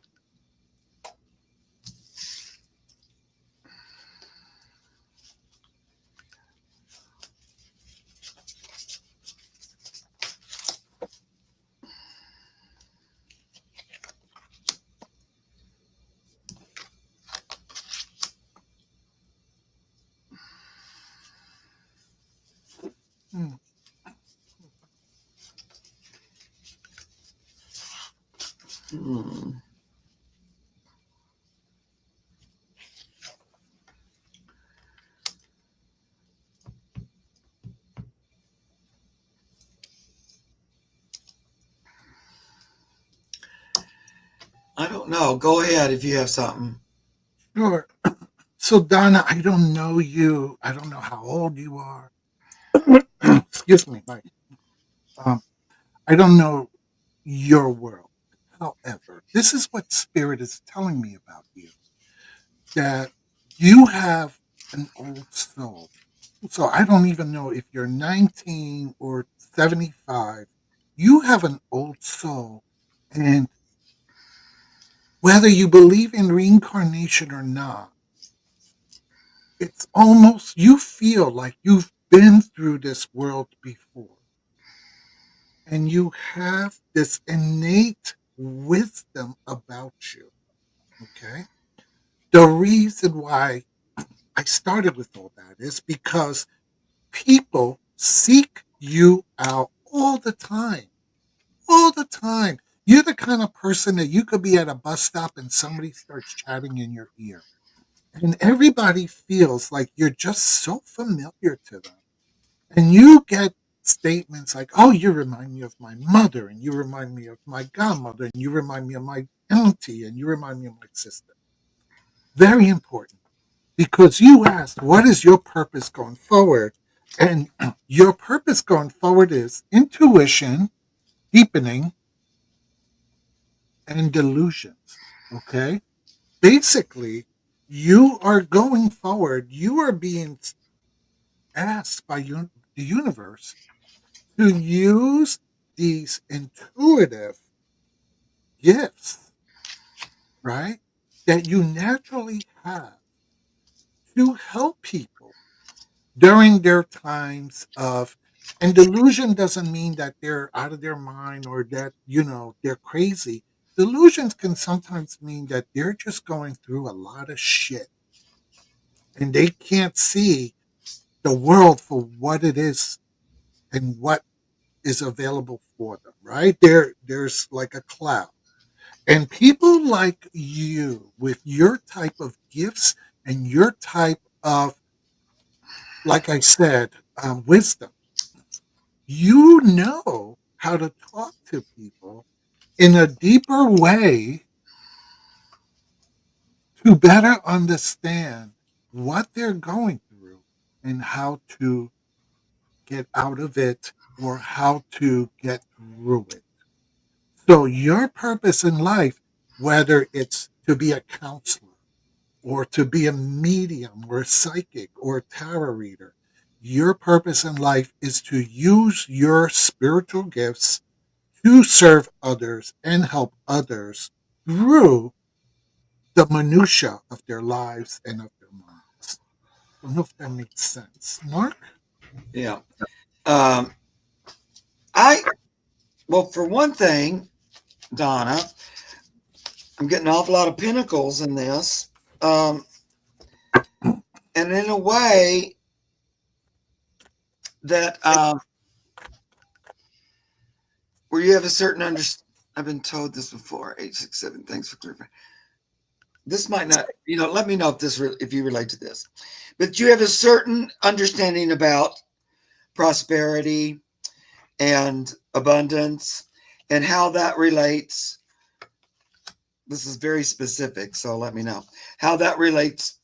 Mm. Hmm. I don't know. Go ahead if you have something. Sure. So, Donna, I don't know you. I don't know how old you are. Excuse me. Um, I don't know your world. However, this is what Spirit is telling me about you, that you have an old soul. So I don't even know if you're 19 or 75. You have an old soul. And whether you believe in reincarnation or not, it's almost, you feel like you've been through this world before. And you have this innate wisdom about you. Okay. The reason why I started with all that is because people seek you out all the time. You're the kind of person that you could be at a bus stop and somebody starts chatting in your ear. And everybody feels like you're just so familiar to them. And you get statements like, oh, you remind me of my mother, and you remind me of my godmother, and you remind me of my auntie, and you remind me of my sister. Very important. because you asked, what is your purpose going forward? And your purpose going forward is intuition, deepening, and delusions. Okay? Basically, you are going forward, you are being asked by the universe to use these intuitive gifts, right, that you naturally have to help people during their times of, and delusion doesn't mean that they're out of their mind or that, they're crazy. Delusions can sometimes mean that they're just going through a lot of shit and they can't see the world for what it is and what is available for them, right? There's like a cloud. And people like you with your type of gifts and your type of, like I said, wisdom, you know how to talk to people in a deeper way to better understand what they're going through and how to get out of it or how to get through it. So, your purpose in life, whether it's to be a counselor or to be a medium or a psychic or a tarot reader, your purpose in life is to use your spiritual gifts to serve others and help others through the minutia of their lives and of their minds. I don't know if that makes sense. Mark? Yeah. Um, I well, for one thing, Donna, I'm getting an awful lot of pinnacles in this, um, and in a way that where you have a certain I've been told this before. 867. Thanks for clarifying. This might not. Let me know if you relate to this, but you have a certain understanding about prosperity and abundance and how that relates. This is very specific, so let me know how that relates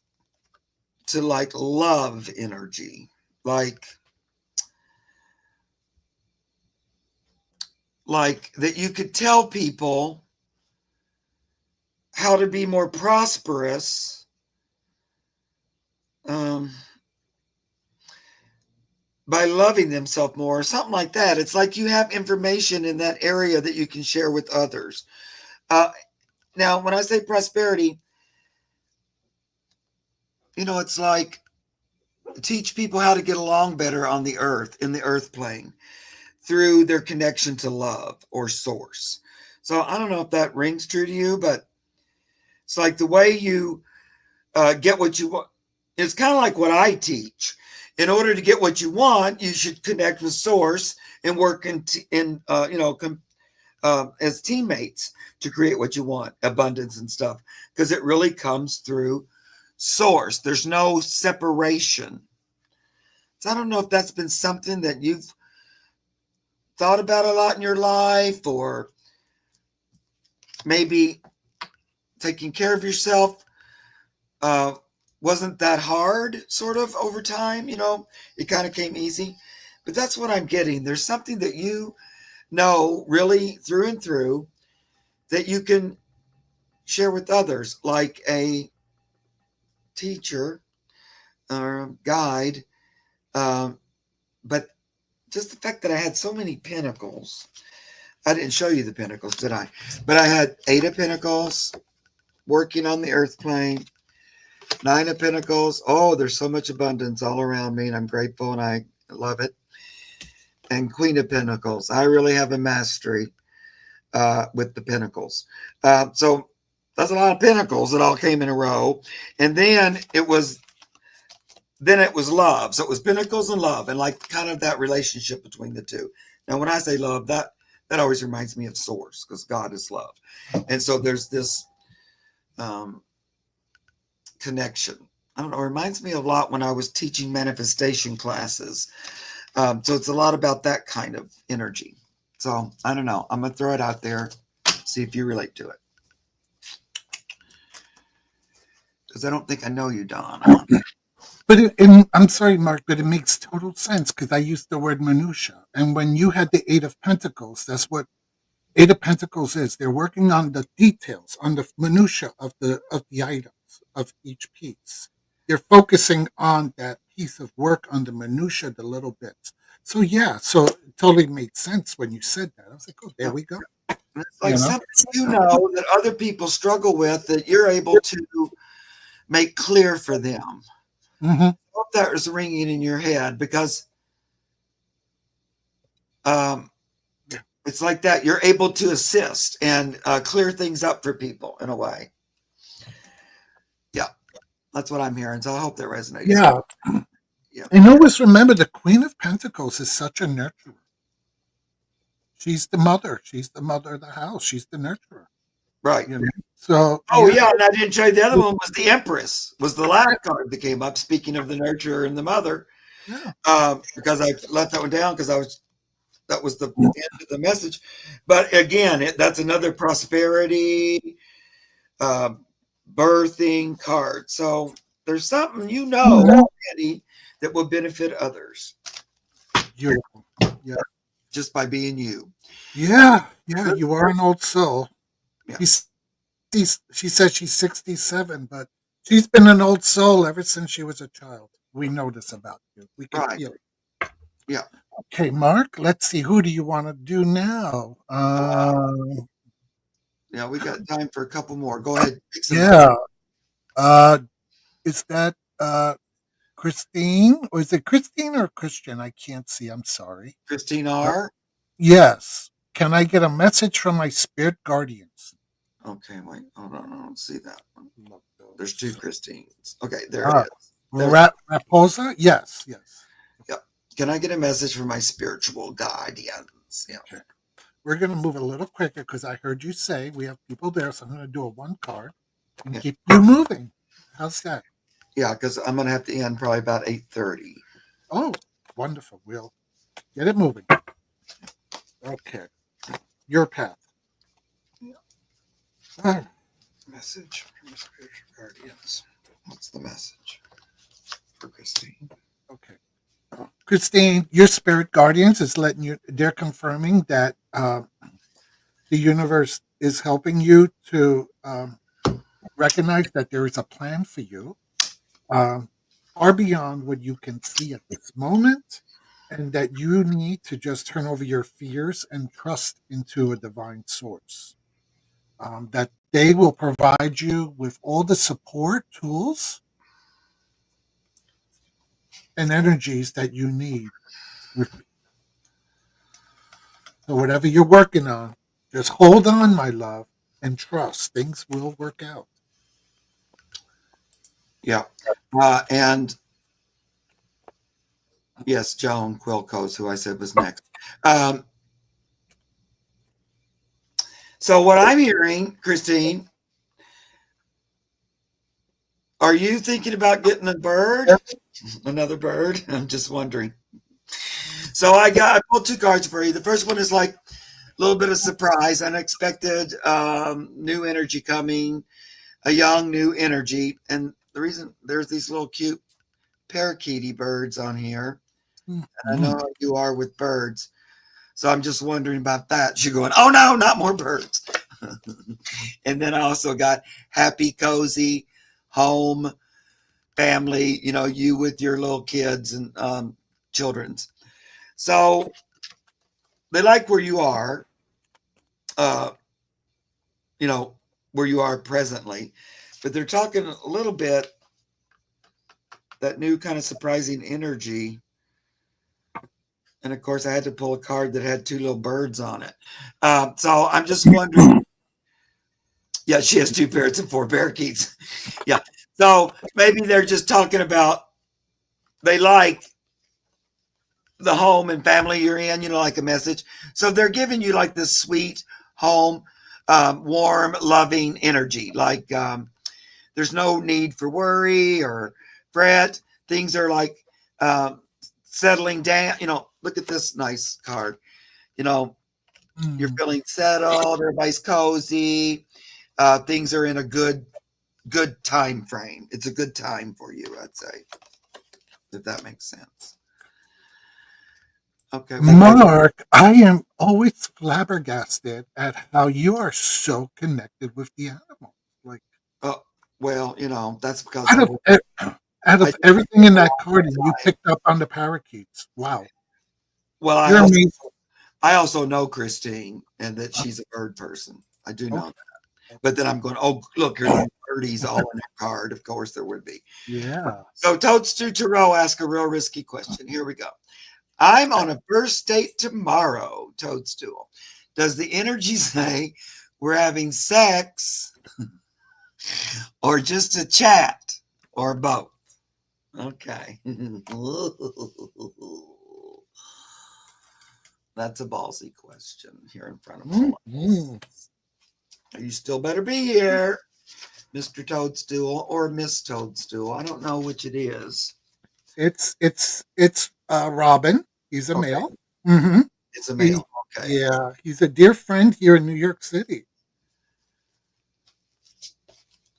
to like love energy, like that you could tell people how to be more prosperous, um, by loving themselves more, or something like that. It's like you have information in that area that you can share with others. Uh, Now, when I say prosperity, it's like teach people how to get along better on the earth, in the earth plane, through their connection to love or source. So I don't know if that rings true to you, but it's like the way you get what you want. It's kind of like what I teach. In order to get what you want, you should connect with source and work as teammates to create what you want, abundance and stuff, because it really comes through source. There's no separation. So I don't know if that's been something that you've thought about a lot in your life, or maybe taking care of yourself uh, wasn't that hard, sort of over time. It kind of came easy. But that's what I'm getting. There's something that you know really through and through that you can share with others, like a teacher or a guide. Um, but just the fact that I had so many pinnacles, I didn't show you the pinnacles, did I? But I had 8 of Pentacles working on the earth plane, 9 of Pentacles. Oh, there's so much abundance all around me, and I'm grateful and I love it. And Queen of Pentacles. I really have a mastery with the Pentacles. So that's a lot of Pentacles that all came in a row. And then it was love. So it was Pentacles and love, and like kind of that relationship between the two. Now, when I say love, that always reminds me of source, because God is love. And so there's this um, connection. I don't know, it reminds me a lot when I was teaching manifestation classes. So it's a lot about that kind of energy. So I don't know. I'm going to throw it out there, see if you relate to it. because I don't think I know you, Don. Hold on. But I'm sorry, Mark, but it makes total sense because I used the word minutia. And when you had the Eight of Pentacles, that's what Eight of Pentacles is. They're working on the details, on the minutia of the items of each piece. They're focusing on that piece of work, on the minutia, the little bits. So yeah, so it totally made sense when you said that. I was like, oh, there Yeah. we go. And it's like You know. something that other people struggle with that you're able to make clear for them. Hmm. I hope that was ringing in your head because um, it's like that. You're able to assist and clear things up for people in a way. Yeah, that's what I'm hearing. So I hope that resonates. Yeah. Yeah, And always remember the Queen of Pentacles is such a nurturer. She's the mother. She's the mother of the house. She's the nurturer. right. You know. So Oh yeah, yeah, and I didn't show you the other one was the Empress. Was the last card that came up. Speaking of the nurturer and the mother, yeah. because I left that one down because that was the end of the message. But again, that's another prosperity, uh, birthing card. So there's something already that will benefit others Beautiful. Yeah. just by being you. Yeah. Yeah. You are an old soul. Yeah, She's, she says she's 67, but she's been an old soul ever since she was a child. We know this about you. We can right. feel it. Yeah, Okay, Mark, let's see. Who do you want to do now? yeah. We got time for a couple more. Go ahead, pick some Yeah. Uh, is that Christine? Or is it Christine or Christian? I can't see. I'm sorry. Christine Uh, R. yes. Can I get a message from my spirit guardians? Okay, wait, hold on. I don't see that one. Love There's two those. Christines. Okay, there it is. There's Raposa? Yes, yes. yeah. Can I get a message from my spiritual guardians? Yeah. Okay. We're going to move a little quicker because I heard you say we have people there. So I'm going to do a one card and Yeah. keep you moving. How's that? Yeah, because I'm gonna have to end probably about 8:30. Oh, wonderful. We'll get it moving. Okay. Your path. Ah, Message from my spiritual guardians. What's the message for Christine? okay. Christine, your spirit guardians is letting you, they're confirming that the universe is helping you to recognize that there is a plan for you um, far beyond what you can see at this moment, and that you need to just turn over your fears and trust into a divine source. That they will provide you with all the support tools and energies that you need. So, whatever you're working on, just hold on, my love, and trust. Things will work out. Yeah. And yes, Joan Quilco's who I said was next. Um, so what I'm hearing, Christine, are you thinking about getting a bird? Another bird? I'm just wondering. So I pulled two cards for you. The first one is like a little bit of surprise, unexpected, new energy coming, a young new energy. And the reason there's these little cute parakeety birds on here. I know Mhm. how you are with birds. So I'm just wondering about that. She's going, oh no, not more birds. And then I also got happy, cozy, home, family, you with your little kids and children's. So they like where you are, uh, you know, where you are presently, but they're talking a little bit that new kind of surprising energy. And of course, I had to pull a card that had two little birds on it. So I'm just wondering. Yeah, she has two parrots and four parakeets. Yeah. So maybe they're just talking about they like the home and family you're in, like a message. So they're giving you like this sweet home, warm, loving energy. Like there's no need for worry or fret. Things are like settling down. Look at this nice card. You know, you're Mm. feeling settled. Everybody's cozy. Things are in a good good time frame. It's a good time for you, I'd say, if that makes sense. Okay, well, Mark, I am always flabbergasted at how you are so connected with the animals. Like uh, well, that's because out of out I of did everything it in a that long garden, you time. picked up on the parakeets. Wow, Well, you're amazing. I also know Christine and that she's a bird person. I do know Okay, that. But okay, then I'm going, oh, look, here's these birdies all in her card. Of course there would be. yeah. So Toadstool Tarot ask a real risky question. Here we go. I'm on a first date tomorrow, Toadstool. Does the energy say we're having sex or just a chat or both? Okay. That's a ballsy question here in front of all of Mhm. us. You still better be here, Mr. Toadstool or Miss Toadstool. I don't know which it is. It's Robin. He's a Okay, male. Hmm. it's a He, male. Okay. yeah, he's a dear friend here in New York City.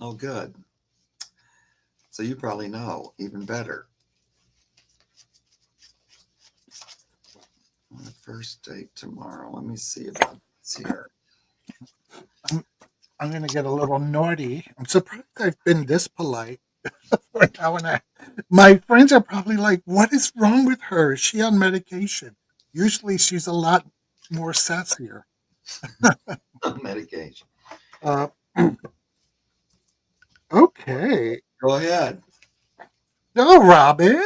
Oh, good. So you probably know even better. On the first date tomorrow. Let me see about this here. I'm I'm gonna get a little naughty. I'm surprised I've been this polite for now and I. My friends are probably like, "What is wrong with her? Is she on medication?" Usually, she's a lot more sassier. Medication. Uh, okay. Go ahead. So, Robin,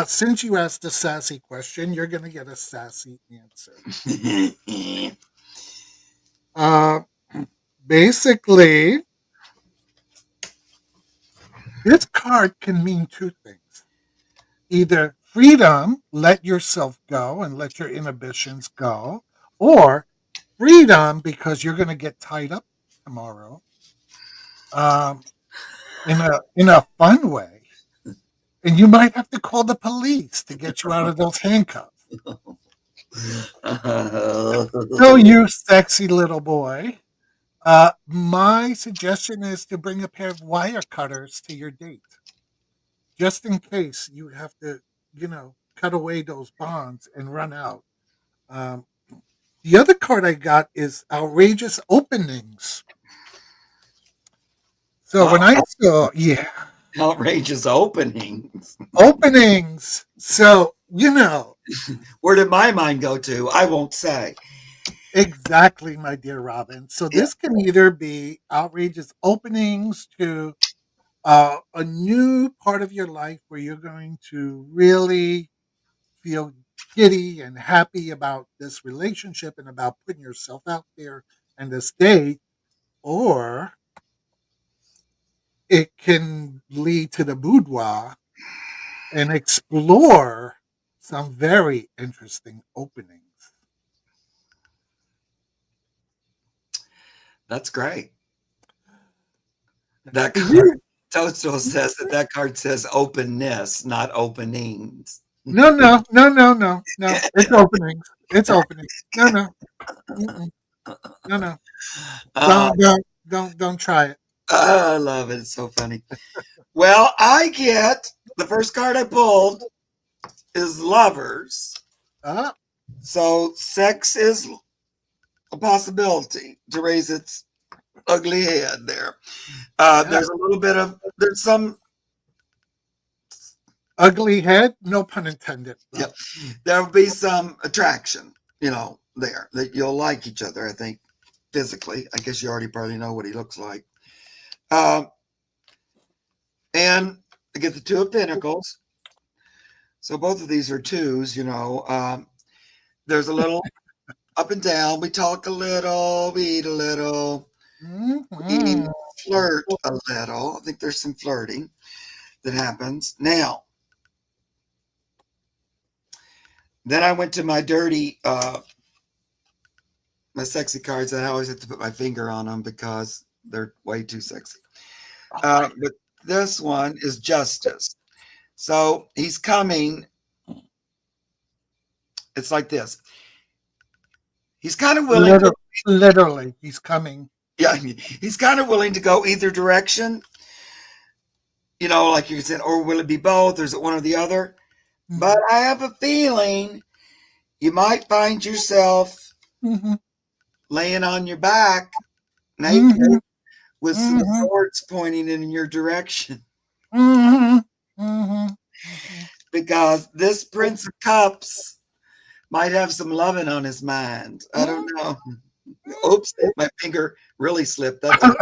since you asked a sassy question, you're going to get a sassy answer. Uh, basically, this card can mean two things: either freedom, let yourself go and let your inhibitions go, or freedom because you're going to get tied up tomorrow um, in a fun way, and you might have to call the police to get you out of those handcuffs. So, you sexy little boy, my suggestion is to bring a pair of wire cutters to your date, just in case you have to, cut away those bonds and run out. Um, the other card I got is outrageous openings. So Oh, when I saw, yeah, outrageous openings. openings. So, Where did my mind go to? I won't say. exactly, my dear Robin. So Yeah. this can either be outrageous openings to a new part of your life where you're going to really feel giddy and happy about this relationship and about putting yourself out there and this date, or it can lead to the boudoir and explore some very interesting openings. That's great. That's That for card, you. Toadstool says that card says openness, not openings. No, no, no, no, no, no. It's openings. It's openings. No, no, mm-mm. No, no. Uh, Don't try it. I love it. It's so funny. Well, I get the first card I pulled is lovers. Uh, So sex is a possibility to raise its ugly head there. yeah. There's a little bit of, there's some, Ugly head. No pun intended. yeah, Though. there'll be some attraction, there that you'll like each other, I think, physically. I guess you already probably know what he looks like. Um, and I get the Two of Pentacles. So both of these are twos. There's a little up and down. We talk a little, we eat a little, we Mhm. flirt a little. I think there's some flirting that happens. Now, then I went to my dirty, my sexy cards. I always have to put my finger on them because they're way too sexy. But this one is justice. So he's coming. It's like this. He's kind of Literally, he's coming. yeah, he's kind of willing to go either direction. like you said, or will it be both? Or is it one or the other? But Mhm, I have a feeling you might find yourself mhm, laying on your back naked mhm, with some mhm, swords pointing in your direction mhm, mhm, mhm. because this Prince of Cups might have some loving on his mind. I don't know. Oops, my finger really slipped. That's okay.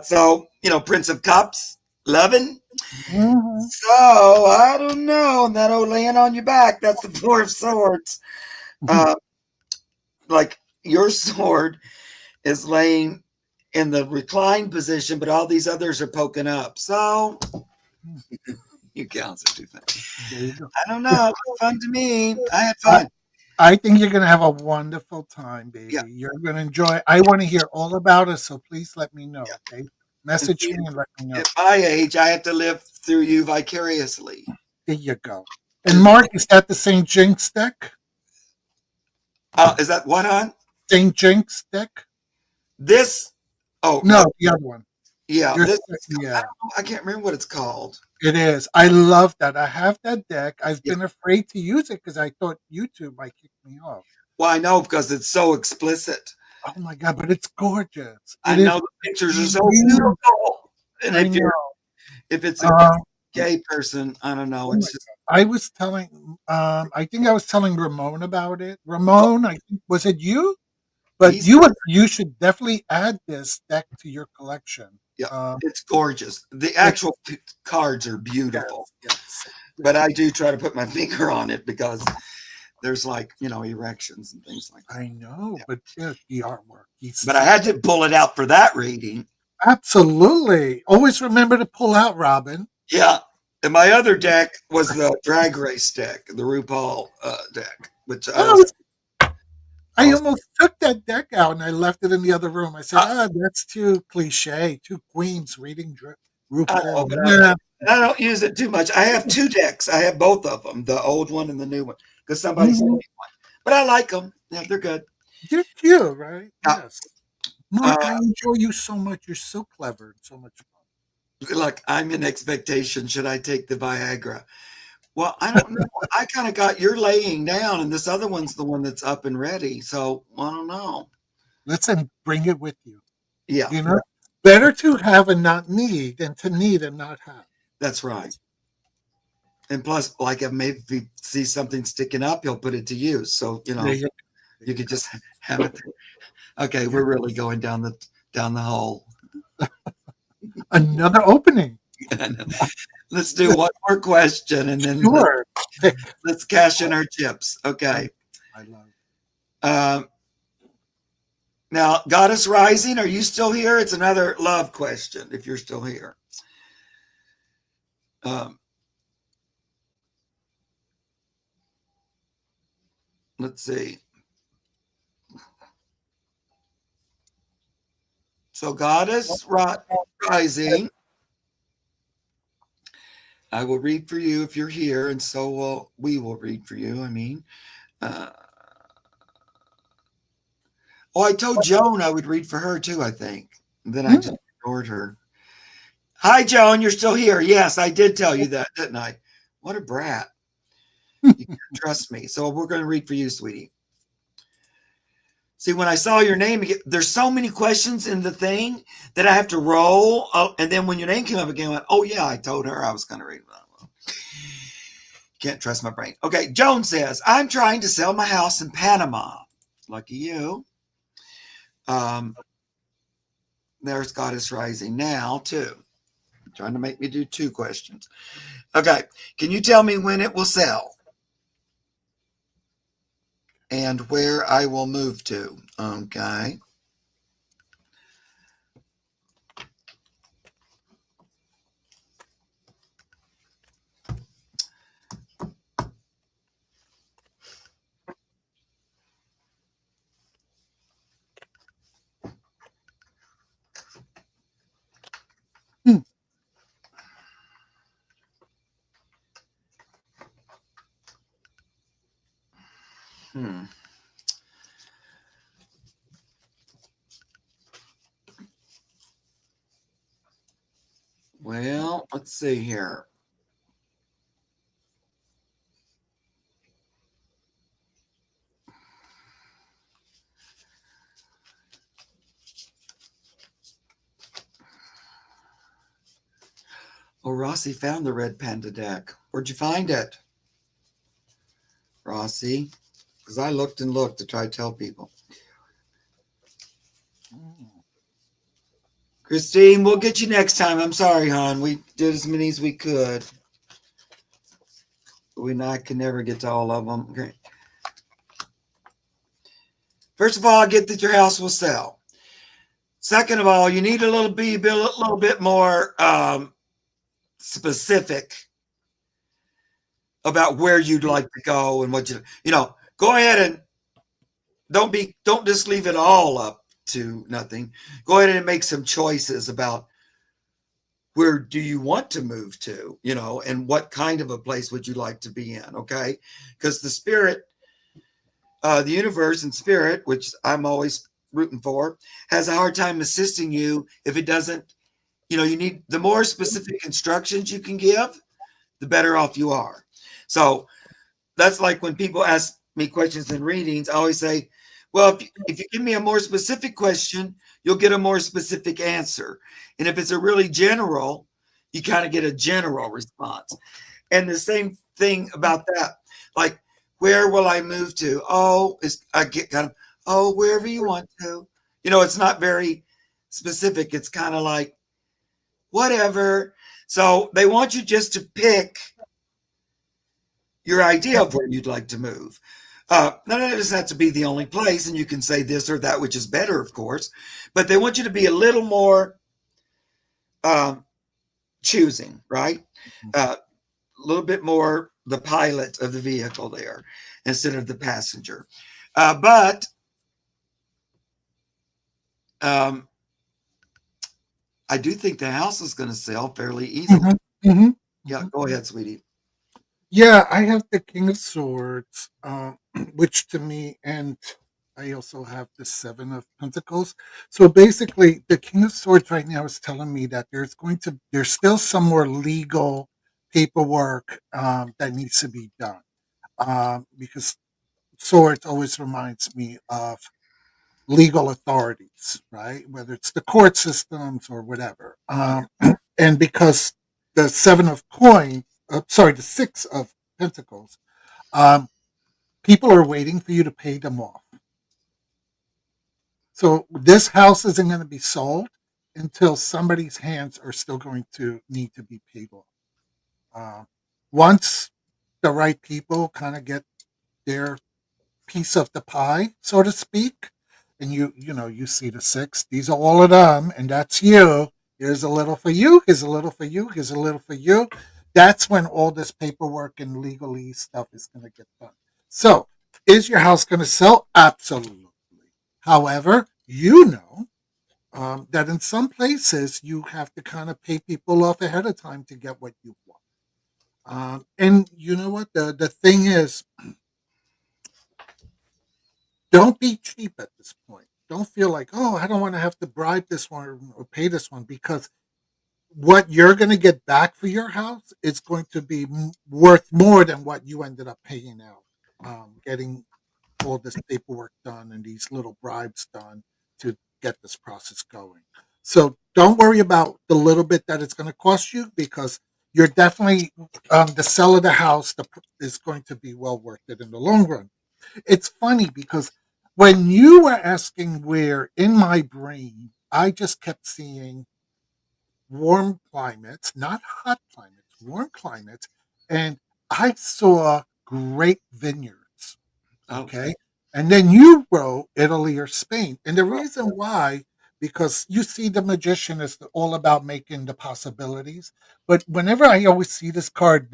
So, Prince of Cups, loving. Mhm, So, I don't know. And that old laying on your back, that's the Four of Swords. mhm. Uh, like your sword is laying in the reclined position, but all these others are poking up. So, you counts are too funny. There you go. I don't Yeah, know. It was fun to me. I had I fun. I think you're gonna have a wonderful time, Yeah. baby. You're gonna enjoy I wanna hear all about it, so please let me Yeah. know, okay? And Message see, me and let me know. at my age, I have to live through you vicariously. There you go. And And Mark, is that the St. Jinx deck? is that what, hon? St. Jinx deck? This, oh, No, the other one. yeah, Your this, I yeah, don't know, I can't remember what it's called. it is. I love that. I have that deck. I've Yeah. been afraid to use it because I thought YouTube might kick me off. Well, I know because it's so explicit. Oh my god, but it's gorgeous. I It is know the pictures are so beautiful. beautiful. And I know. if it's a Uh, gay person, I don't know. oh my It's just, I was telling, I think I was telling Ramon about it. oh, Ramon, I think, was it you? But he's, you should definitely add this deck to your collection. yeah, Um, it's gorgeous. The it's actual cards are beautiful, yes, yes. but I do try to put my finger on it because there's like, erections and things like that. I know, Yeah. but the artwork, But I had to pull it out for that reading. absolutely. Always remember to pull out, Robin. Yeah. And my other deck was the drag race deck, the RuPaul deck, which Oh, I also almost took that deck out and I left it in the other room. I said, I, "Ah, that's too cliche. Two queens reading I know, RuPaul." but Nah. I don't use it too much. I have two decks. I have both of them, the old one and the new one, because somebody sent Mhm. me one. But I like them. Yeah, they're good. You're cute, right? Yeah. Yes. Mark, Uh, I enjoy you so much. You're so clever and so much like I'm in expectation. Should I take the Viagra? Well, I don't know. I kind of got you're laying down, and this other one's the one that's up and ready. So I don't know. Listen, bring it with you. Yeah, You know, better to have and not need than to need and not have. that's right. And plus, like if maybe if he sees something sticking up, he'll put it to use. So There you, there you you could go. just have it there. Okay, You're we're really going down the hole. another opening. Let's do one more question, and then Sure. Pick. let's cash in our chips. I, Okay. I love. Um, Now, Goddess Rising, are you still here? It's another love question. If you're still here, um, let's see. So, Rising, I will read for you if you're here, and so will we will read for you. I mean, uh, oh, I told Joan I would read for her too. I think. And then I just Mm. ignored her. Hi, Joan. You're still here. Yes, I did tell you that, didn't I? What a brat. You can't trust me. So we're going to read for you, sweetie. See, when I saw your name, there's so many questions in the thing that I have to roll. Oh, and then when your name came up again, I went, oh, yeah, I told her I was going to read. Well, can't trust my brain. Okay, Joan says, I'm trying to sell my house in Panama. Lucky you. Um, there's Goddess Rising now, too. Trying to make me do two questions. Okay, can you tell me when it will sell and where I will move to? Okay. Mm. Hmm. let's see here. Oh, Rossi found the red panda deck. Where'd you find it, Rossi? Because I looked and looked to try to tell people. Mm. Christine, we'll get you next time. I'm sorry, hon. We did as many as we could. We not can never get to all of them. Okay. First of all, I get that your house will sell. Second of all, you need be a little bit more specific about where you'd like to go and what go ahead and don't just leave it all up to nothing. Go ahead and make some choices about where do you want to move to, and what kind of a place would you like to be in, okay? Because the spirit, the universe and spirit, which I'm always rooting for, has a hard time assisting you if it doesn't, you need the more specific instructions you can give, the better off you are. So that's like when people ask me questions in readings, I always say, well, if you give me a more specific question, you'll get a more specific answer. And if it's a really general, you kind of get a general response. And the same thing about that. Like, where will I move to? Oh, I get kind of, oh, wherever you want to. It's not very specific. It's kind of like, whatever. So they want you just to pick your idea of where you'd like to move. None of it doesn't have to be the only place, and you can say this or that, which is better, of course. But they want you to be a little more um, choosing, right? A little bit more the pilot of the vehicle there instead of the passenger. But um, I do think the house is going to sell fairly easily. Mhm, mhm, Yeah, mhm. go ahead, sweetie. Yeah, I have the King of Swords, which to me, and I also have the Seven of Pentacles. So basically, the King of Swords right now is telling me that there's still some more legal paperwork that needs to be done. Because Swords always reminds me of legal authorities, right? Whether it's the court systems or whatever. Yeah. And because the Seven of Coins, sorry, the Six of Pentacles, um, people are waiting for you to pay them off. So this house isn't going to be sold until somebody's hands are still going to need to be paid off. Uh, Once the right people kind of get their piece of the pie, so to speak, and you see the six. These are all of them, and that's you. Here's a little for you. Here's a little for you. Here's a little for you. That's when all this paperwork and legalese stuff is going to get done. So, is your house going to sell? Absolutely. However, that in some places you have to kind of pay people off ahead of time to get what you want. And you know what? The thing is, don't be cheap at this point. Don't feel like, oh, I don't want to have to bribe this one or pay this one, because what you're going to get back for your house is going to be worth more than what you ended up paying out, getting all this paperwork done and these little bribes done to get this process going. So don't worry about the little bit that it's going to cost you, because you're definitely, the sell of the house is going to be well worth it in the long run. It's funny because when you were asking where in my brain, I just kept seeing warm climates, not hot climates, warm climates, and I saw great vineyards. Okay. Okay. And then you wrote Italy or Spain. And the Right. reason why, because you see the magician is all about making the possibilities. But whenever I always see this card,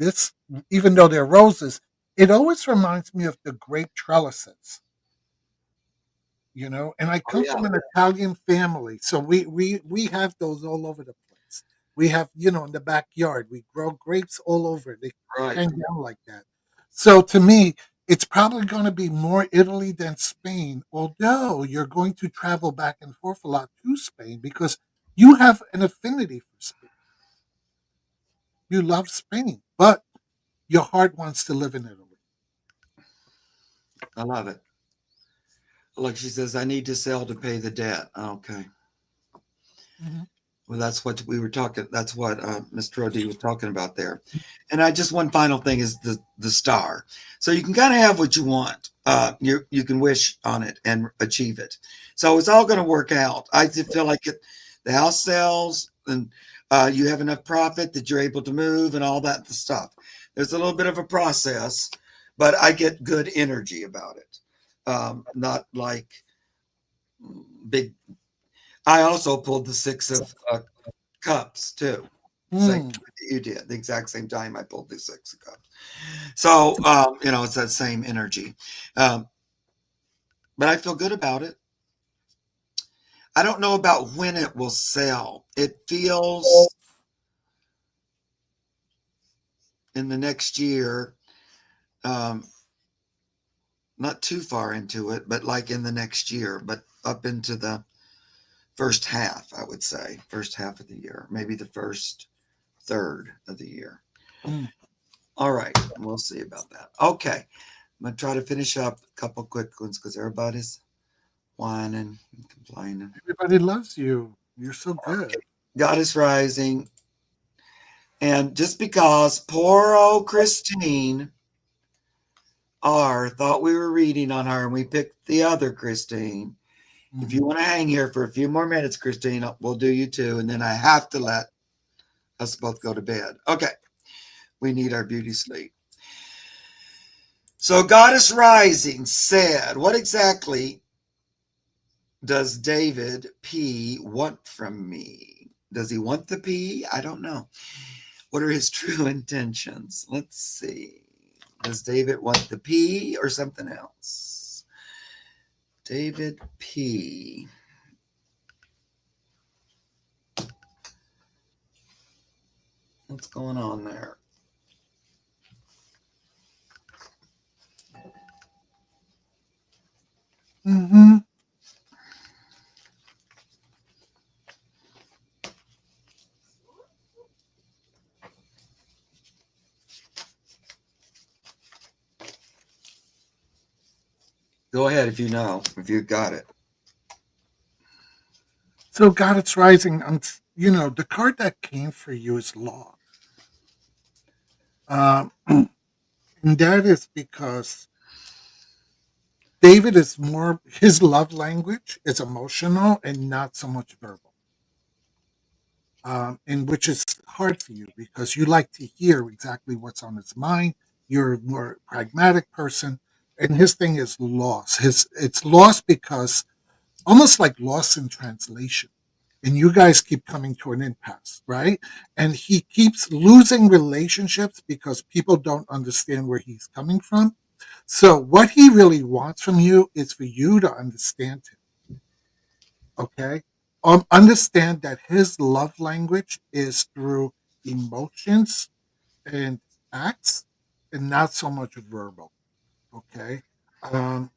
even though they're roses, it always reminds me of the grape trellises, and I Oh, come yeah. from an Italian family, so we have those all over the place. We have, in the backyard, we grow grapes all over. They Right. hang down like that. So to me, it's probably going to be more Italy than Spain, although you're going to travel back and forth a lot to Spain because you have an affinity for Spain. You love Spain, but your heart wants to live in Italy. I love it. Look, she says, I need to sell to pay the debt. Okay. Mhm. Well, that's what we were talking. That's what Mr. O'D was talking about there. And I just one final thing is the star. So you can kind of have what you want. You can wish on it and achieve it. So it's all going to work out. I just feel like the house sells and you have enough profit that you're able to move and all that stuff. There's a little bit of a process, but I get good energy about it. Not like big. I also pulled the six of cups too. Same Mm. time that you did. The exact same time I pulled the six of cups. So it's that same energy. Um, but I feel good about it. I don't know about when it will sell. It feels in the next year, um, not too far into it, but like in the next year, but up into the first half, I would say, first half of the year, maybe the first third of the year. Mm. All right, we'll see about that. Okay, I'm gonna try to finish up a couple quick ones because everybody's whining and complaining. Everybody loves you. You're so good. God is rising, and just because poor old Christine R thought we were reading on her and we picked the other Christine. If you Mhm. want to hang here for a few more minutes, Christine, we'll do you too, and then I have to let us both go to bed. Okay, we need our beauty sleep. So, Goddess Rising said, what exactly does David P want from me? Does he want the P? I don't know. What are his true intentions? Let's see. Does David want the P or something else? David P. What's going on there? Mhm. Go ahead if you know, if you got it. So God, it's rising. The card that came for you is law. And that is because David is more, his love language is emotional and not so much verbal. And which is hard for you because you like to hear exactly what's on his mind. You're a more pragmatic person. And his thing is loss. It's lost because almost like lost in translation. And you guys keep coming to an impasse, right? And he keeps losing relationships because people don't understand where he's coming from. So, what he really wants from you is for you to understand him, okay? Understand that his love language is through emotions and acts and not so much verbal, okay? Um,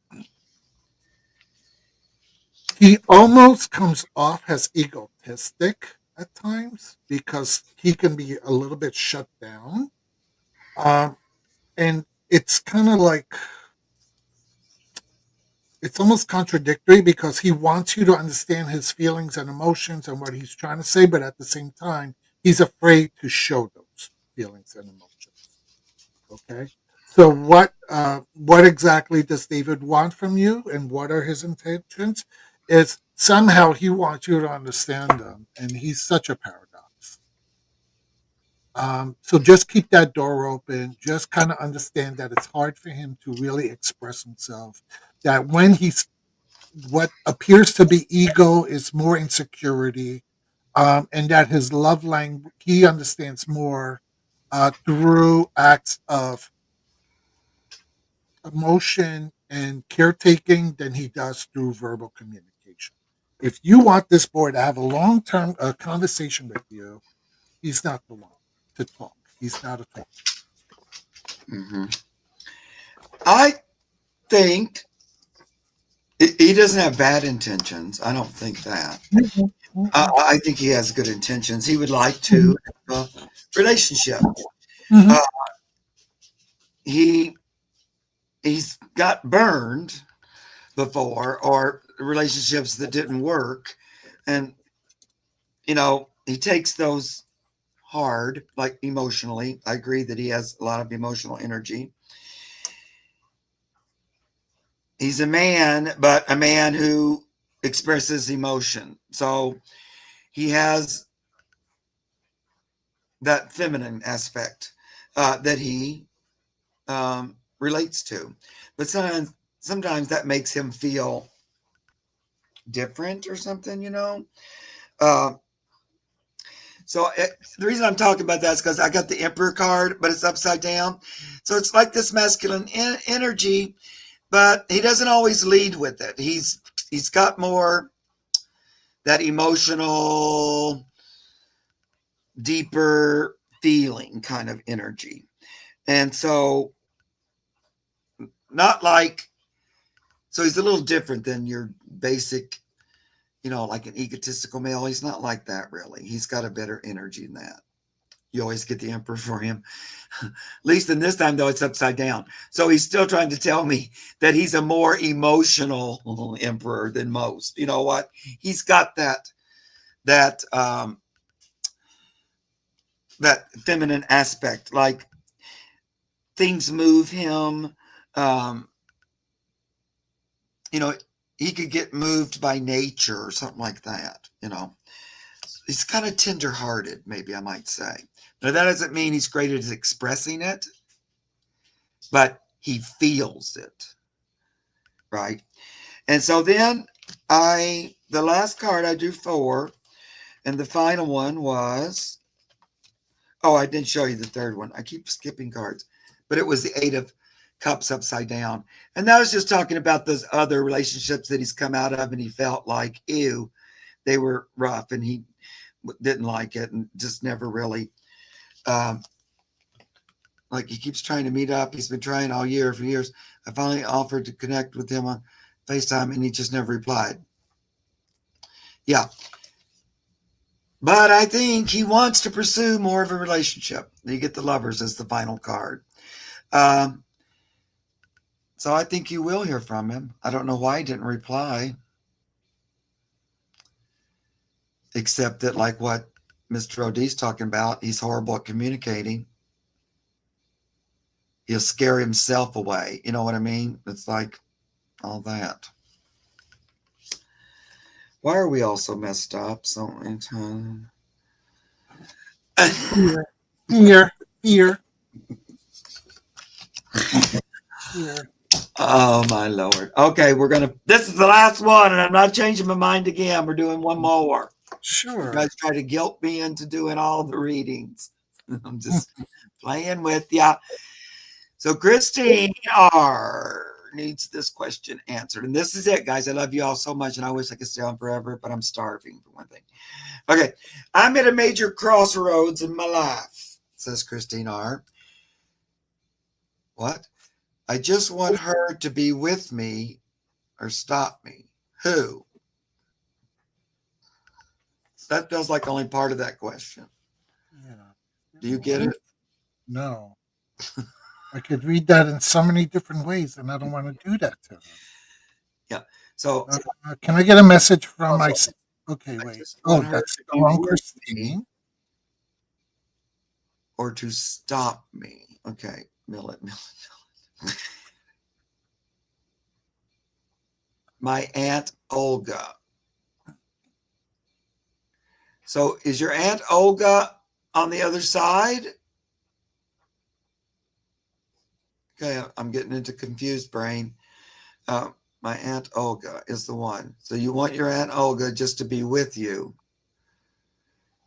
he almost comes off as egotistic at times because he can be a little bit shut down. Um, and it's kind of like it's almost contradictory because he wants you to understand his feelings and emotions and what he's trying to say, but at the same time, he's afraid to show those feelings and emotions. Okay. So what exactly does David want from you and what are his intentions? Is somehow he wants you to understand them, and he's such a paradox. So just keep that door open. Just kind of understand that it's hard for him to really express himself. That when he's what appears to be ego is more insecurity, and that his love language he understands more through acts of emotion and caretaking than he does through verbal communication. If you want this boy to have a long term conversation with you, he's not the one to talk. He's not a talker. Hmm. I think he doesn't have bad intentions. I don't think that. I think he has good intentions. He would like to have a relationship. Mhm. Uh, he he's got burned before, or relationships that didn't work, and he takes those hard, like emotionally. I agree that he has a lot of emotional energy. He's a man, but a man who expresses emotion. So he has that feminine aspect that he relates to. But sometimes that makes him feel different or something. Uh, the reason I'm talking about that is because I got the Emperor card, but it's upside down. So it's like this masculine energy, but he doesn't always lead with it. He's got more that emotional, deeper feeling kind of energy. And so not like so he's a little different than your basic, like an egotistical male. He's not like that really. He's got a better energy than that. You always get the Emperor for him. At least in this time, though, it's upside down. So he's still trying to tell me that he's a more emotional emperor than most. You know what? He's got that that feminine aspect. Like things move him. Um, you know, he could get moved by nature or something like that. He's kind of tender-hearted, maybe I might say. Now that doesn't mean he's great at expressing it, but he feels it, right? And so then the last card I drew four, and the final one was, oh, I didn't show you the third one. I keep skipping cards, but it was the Eight of Cups upside down. And that was just talking about those other relationships that he's come out of and he felt like, ew, they were rough and he didn't like it and just never really, um, like he keeps trying to meet up. He's been trying all year for years. I finally offered to connect with him on FaceTime and he just never replied. Yeah. But I think he wants to pursue more of a relationship. You get the Lovers as the final card. Um, so I think you will hear from him. I don't know why he didn't reply, except that, like what Mr. OD's talking about, he's horrible at communicating. He'll scare himself away. You know what I mean? It's like all that. Why are we all so messed up so many times? Fear, fear, fear, fear. Oh my lord. Okay, this is the last one, and I'm not changing my mind again. We're doing one more. You Sure. guys try to guilt me into doing all the readings. I'm just playing with ya. So Christine R needs this question answered. And this is it, guys. I love you all so much, and I wish I could stay on forever, but I'm starving for one thing. Okay. I'm at a major crossroads in my life, says Christine R. What? I just want her to be with me or stop me. Who? That feels like only part of that question. Yeah. Do you get it? No. I could read that in so many different ways, and I don't want to do that to her. Yeah. So Can I get a message from my? also, Okay, I wait. just Oh, want her that's to the be wrong with me Christine. or to stop me. Okay. Millet. My Aunt Olga. So is your Aunt Olga on the other side? Okay, I'm getting into confused brain. Uh, my Aunt Olga is the one. So you want your Aunt Olga just to be with you.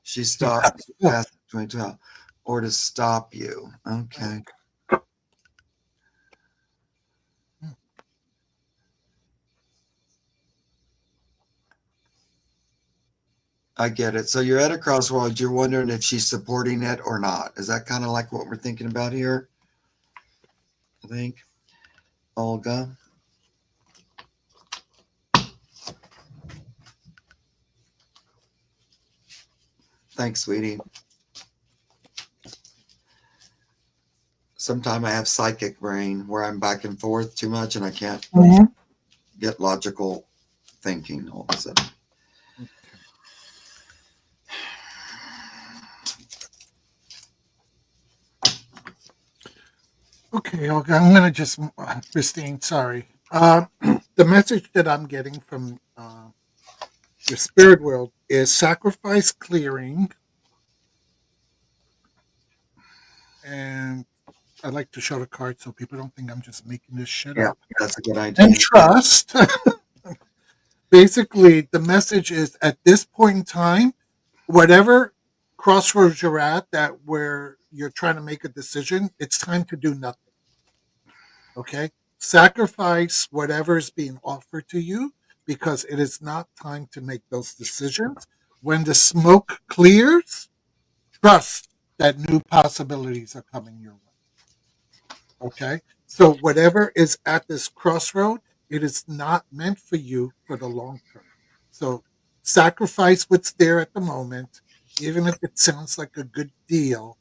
She stopped Yeah. past 2012 or to stop you. Okay. I get it. So you're at a crossroads. You're wondering if she's supporting it or not. Is that kind of like what we're thinking about here? I think. Olga. Thanks, sweetie. Sometimes I have psychic brain where I'm back and forth too much and I can't Mhm. get logical thinking all of a sudden. Okay, okay. I'm gonna just Christine. Sorry. The message that I'm getting from your spirit world is sacrifice clearing, and I like to show the card so people don't think I'm just making this shit Yeah, up. that's a good And idea. trust. Basically, the message is at this point in time, whatever crossroads you're at, that where you're trying to make a decision, it's time to do nothing. Okay, sacrifice whatever is being offered to you because it is not time to make those decisions. When the smoke clears, trust that new possibilities are coming your way. Okay. So whatever is at this crossroad, it is not meant for you for the long term. So sacrifice what's there at the moment, even if it sounds like a good deal.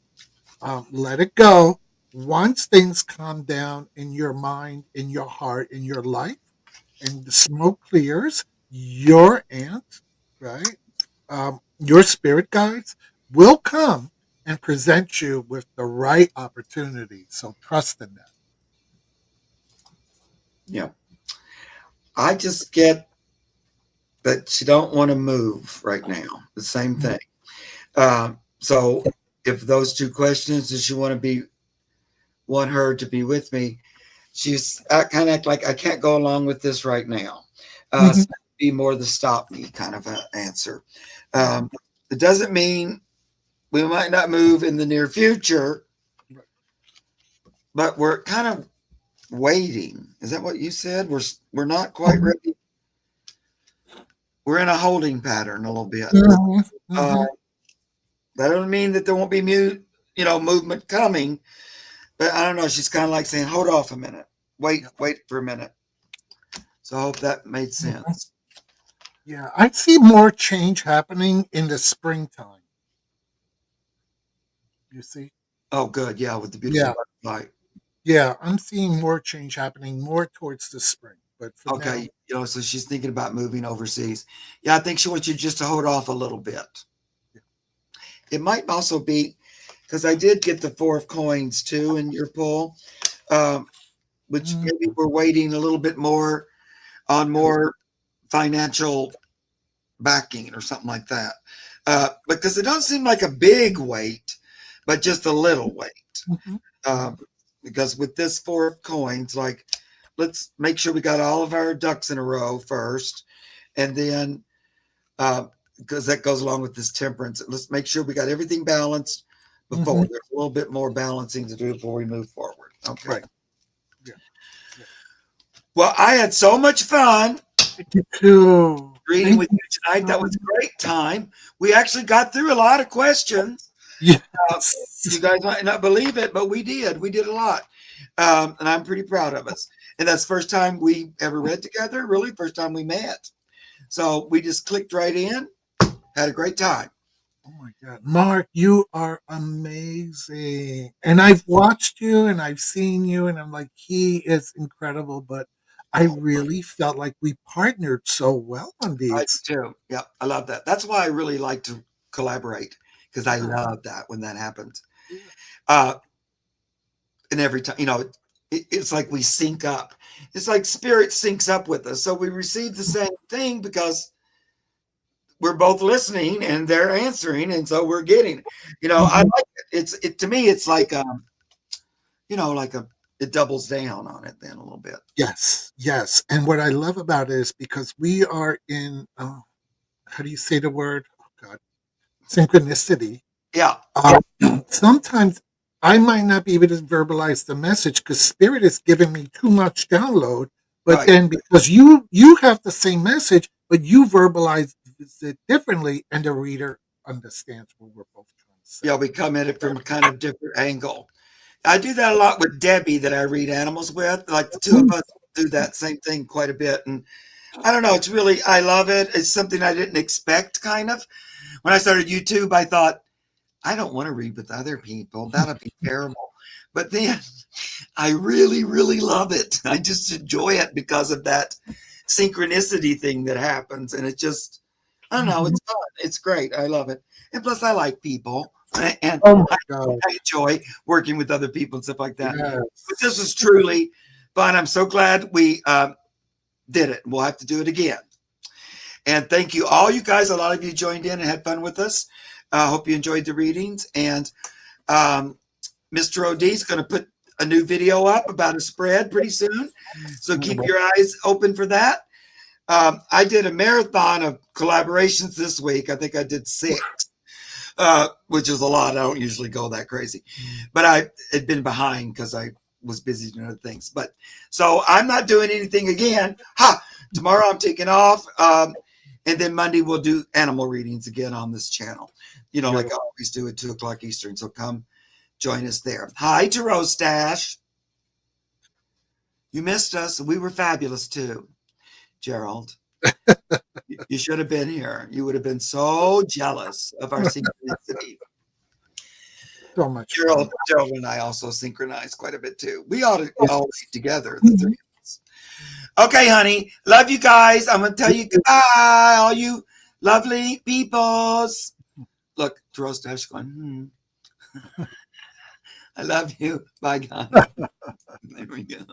Let it go. Once things calm down in your mind, in your heart, in your life, and the smoke clears, your aunt, right? Your spirit guides will come and present you with the right opportunity. So trust in that. Yeah. I just get that she don't want to move right now. The same thing. So if those two questions, does she want her to be with me? She's kind of act like I can't go along with this right now. Mhm. So be more the stop me kind of an answer. Um, it doesn't mean we might not move in the near future, Right. but we're kind of waiting. Is that what you said? We're not quite Mhm. ready. We're in a holding pattern a little bit. Mhm. Uh, Mhm. that doesn't mean that there won't be movement coming. But I don't know. She's kind of like saying, "Hold off a minute. Yep. Wait for a minute." So I hope that made Mhm. sense. Yeah, I see more change happening in the springtime. You see? Oh, good. Yeah, with the beautiful Yeah, butterfly. yeah, I'm seeing more change happening more towards the spring. But for now, Okay, so she's thinking about moving overseas. Yeah, I think she wants you just to hold off a little bit. yeah. It might also be because I did get the four of coins too in your pull, um, which Mhm. maybe we're waiting a little bit more on Yeah. more financial backing or something like that. Because it doesn't seem like a big weight, but just a little weight. Mhm. Um, because with this four of coins, like let's make sure we got all of our ducks in a row first, and then because that goes along with this temperance, let's make sure we got everything balanced before. Mhm. There's a little bit more balancing to do before we move forward. Okay. Right. Yeah. Yeah. Well, I had so much fun Thank you too. reading Thank with you you tonight. so That was much. a great time. We actually got through a lot of questions. Uh, you Yes. guys might not believe it, but we did. We did a lot. And I'm pretty proud of us. And that's the first time we ever read together, really, first time we met. So we just clicked right in, had a great time. Oh my God. Mark, you are amazing. And I've watched you and I've seen you, and I'm like, he is incredible. But I Oh, really felt like we partnered so well on I these. do too. Yeah, I love that. That's why I really like to collaborate because I Yeah. love that when that happens. Yeah. Uh, and every time, it's like we sync up. It's like spirit syncs up with us. So we receive the same thing because we're both listening and they're answering. And so we're getting, I Mhm. like it. It to me, it's like, like it doubles down on it then a little bit. Yes. Yes. And what I love about it is because we are in, how do you say the word? Oh God, synchronicity. Yeah. Uh, sometimes I might not be able to verbalize the message because spirit is giving me too much download. But Right. then because you have the same message, but you verbalize it differently, and the reader understands what we're both trying to say. Yeah. We come at it from a kind of different angle. I do that a lot with Debbie that I read animals with. Like the two of Mhm. us do that same thing quite a bit. And I don't know. It's really, I love it. It's something I didn't expect, kind of. when I started YouTube, I thought, I don't want to read with other people. That'll be terrible. But then I really, really love it. I just enjoy it because of that synchronicity thing that happens. And it just, I don't know, Mhm. it's fun. It's great. I love it. And plus, I like people. And Oh my God. I enjoy working with other people and stuff like that. But this Yes. was truly fun. I'm so glad we did it. We'll have to do it again. And thank you, all you guys. A lot of you joined in and had fun with us. I hope you enjoyed the readings. And Mr. OD is going to put a new video up about a spread pretty soon. So keep your eyes open for that. I did a marathon of collaborations this week. I think I did 6, which is a lot. I don't usually go that crazy. But I had been behind because I was busy doing other things. But so I'm not doing anything again. Tomorrow I'm taking off. And then Monday we'll do animal readings again on this channel. Like I always do at 2 o'clock Eastern. So come join us there. Hi to Rose Dash. You missed us. We were fabulous too, Gerald. You should have been here. You would have been so jealous of our synchronicity. So much Gerald and I also synchronize quite a bit too. We ought to all read together, the 3 of us. Okay, honey. Love you guys. I'm going to tell you goodbye, all you lovely peoples. Look, Rose Dash going, I love you. Bye, guys. There we go.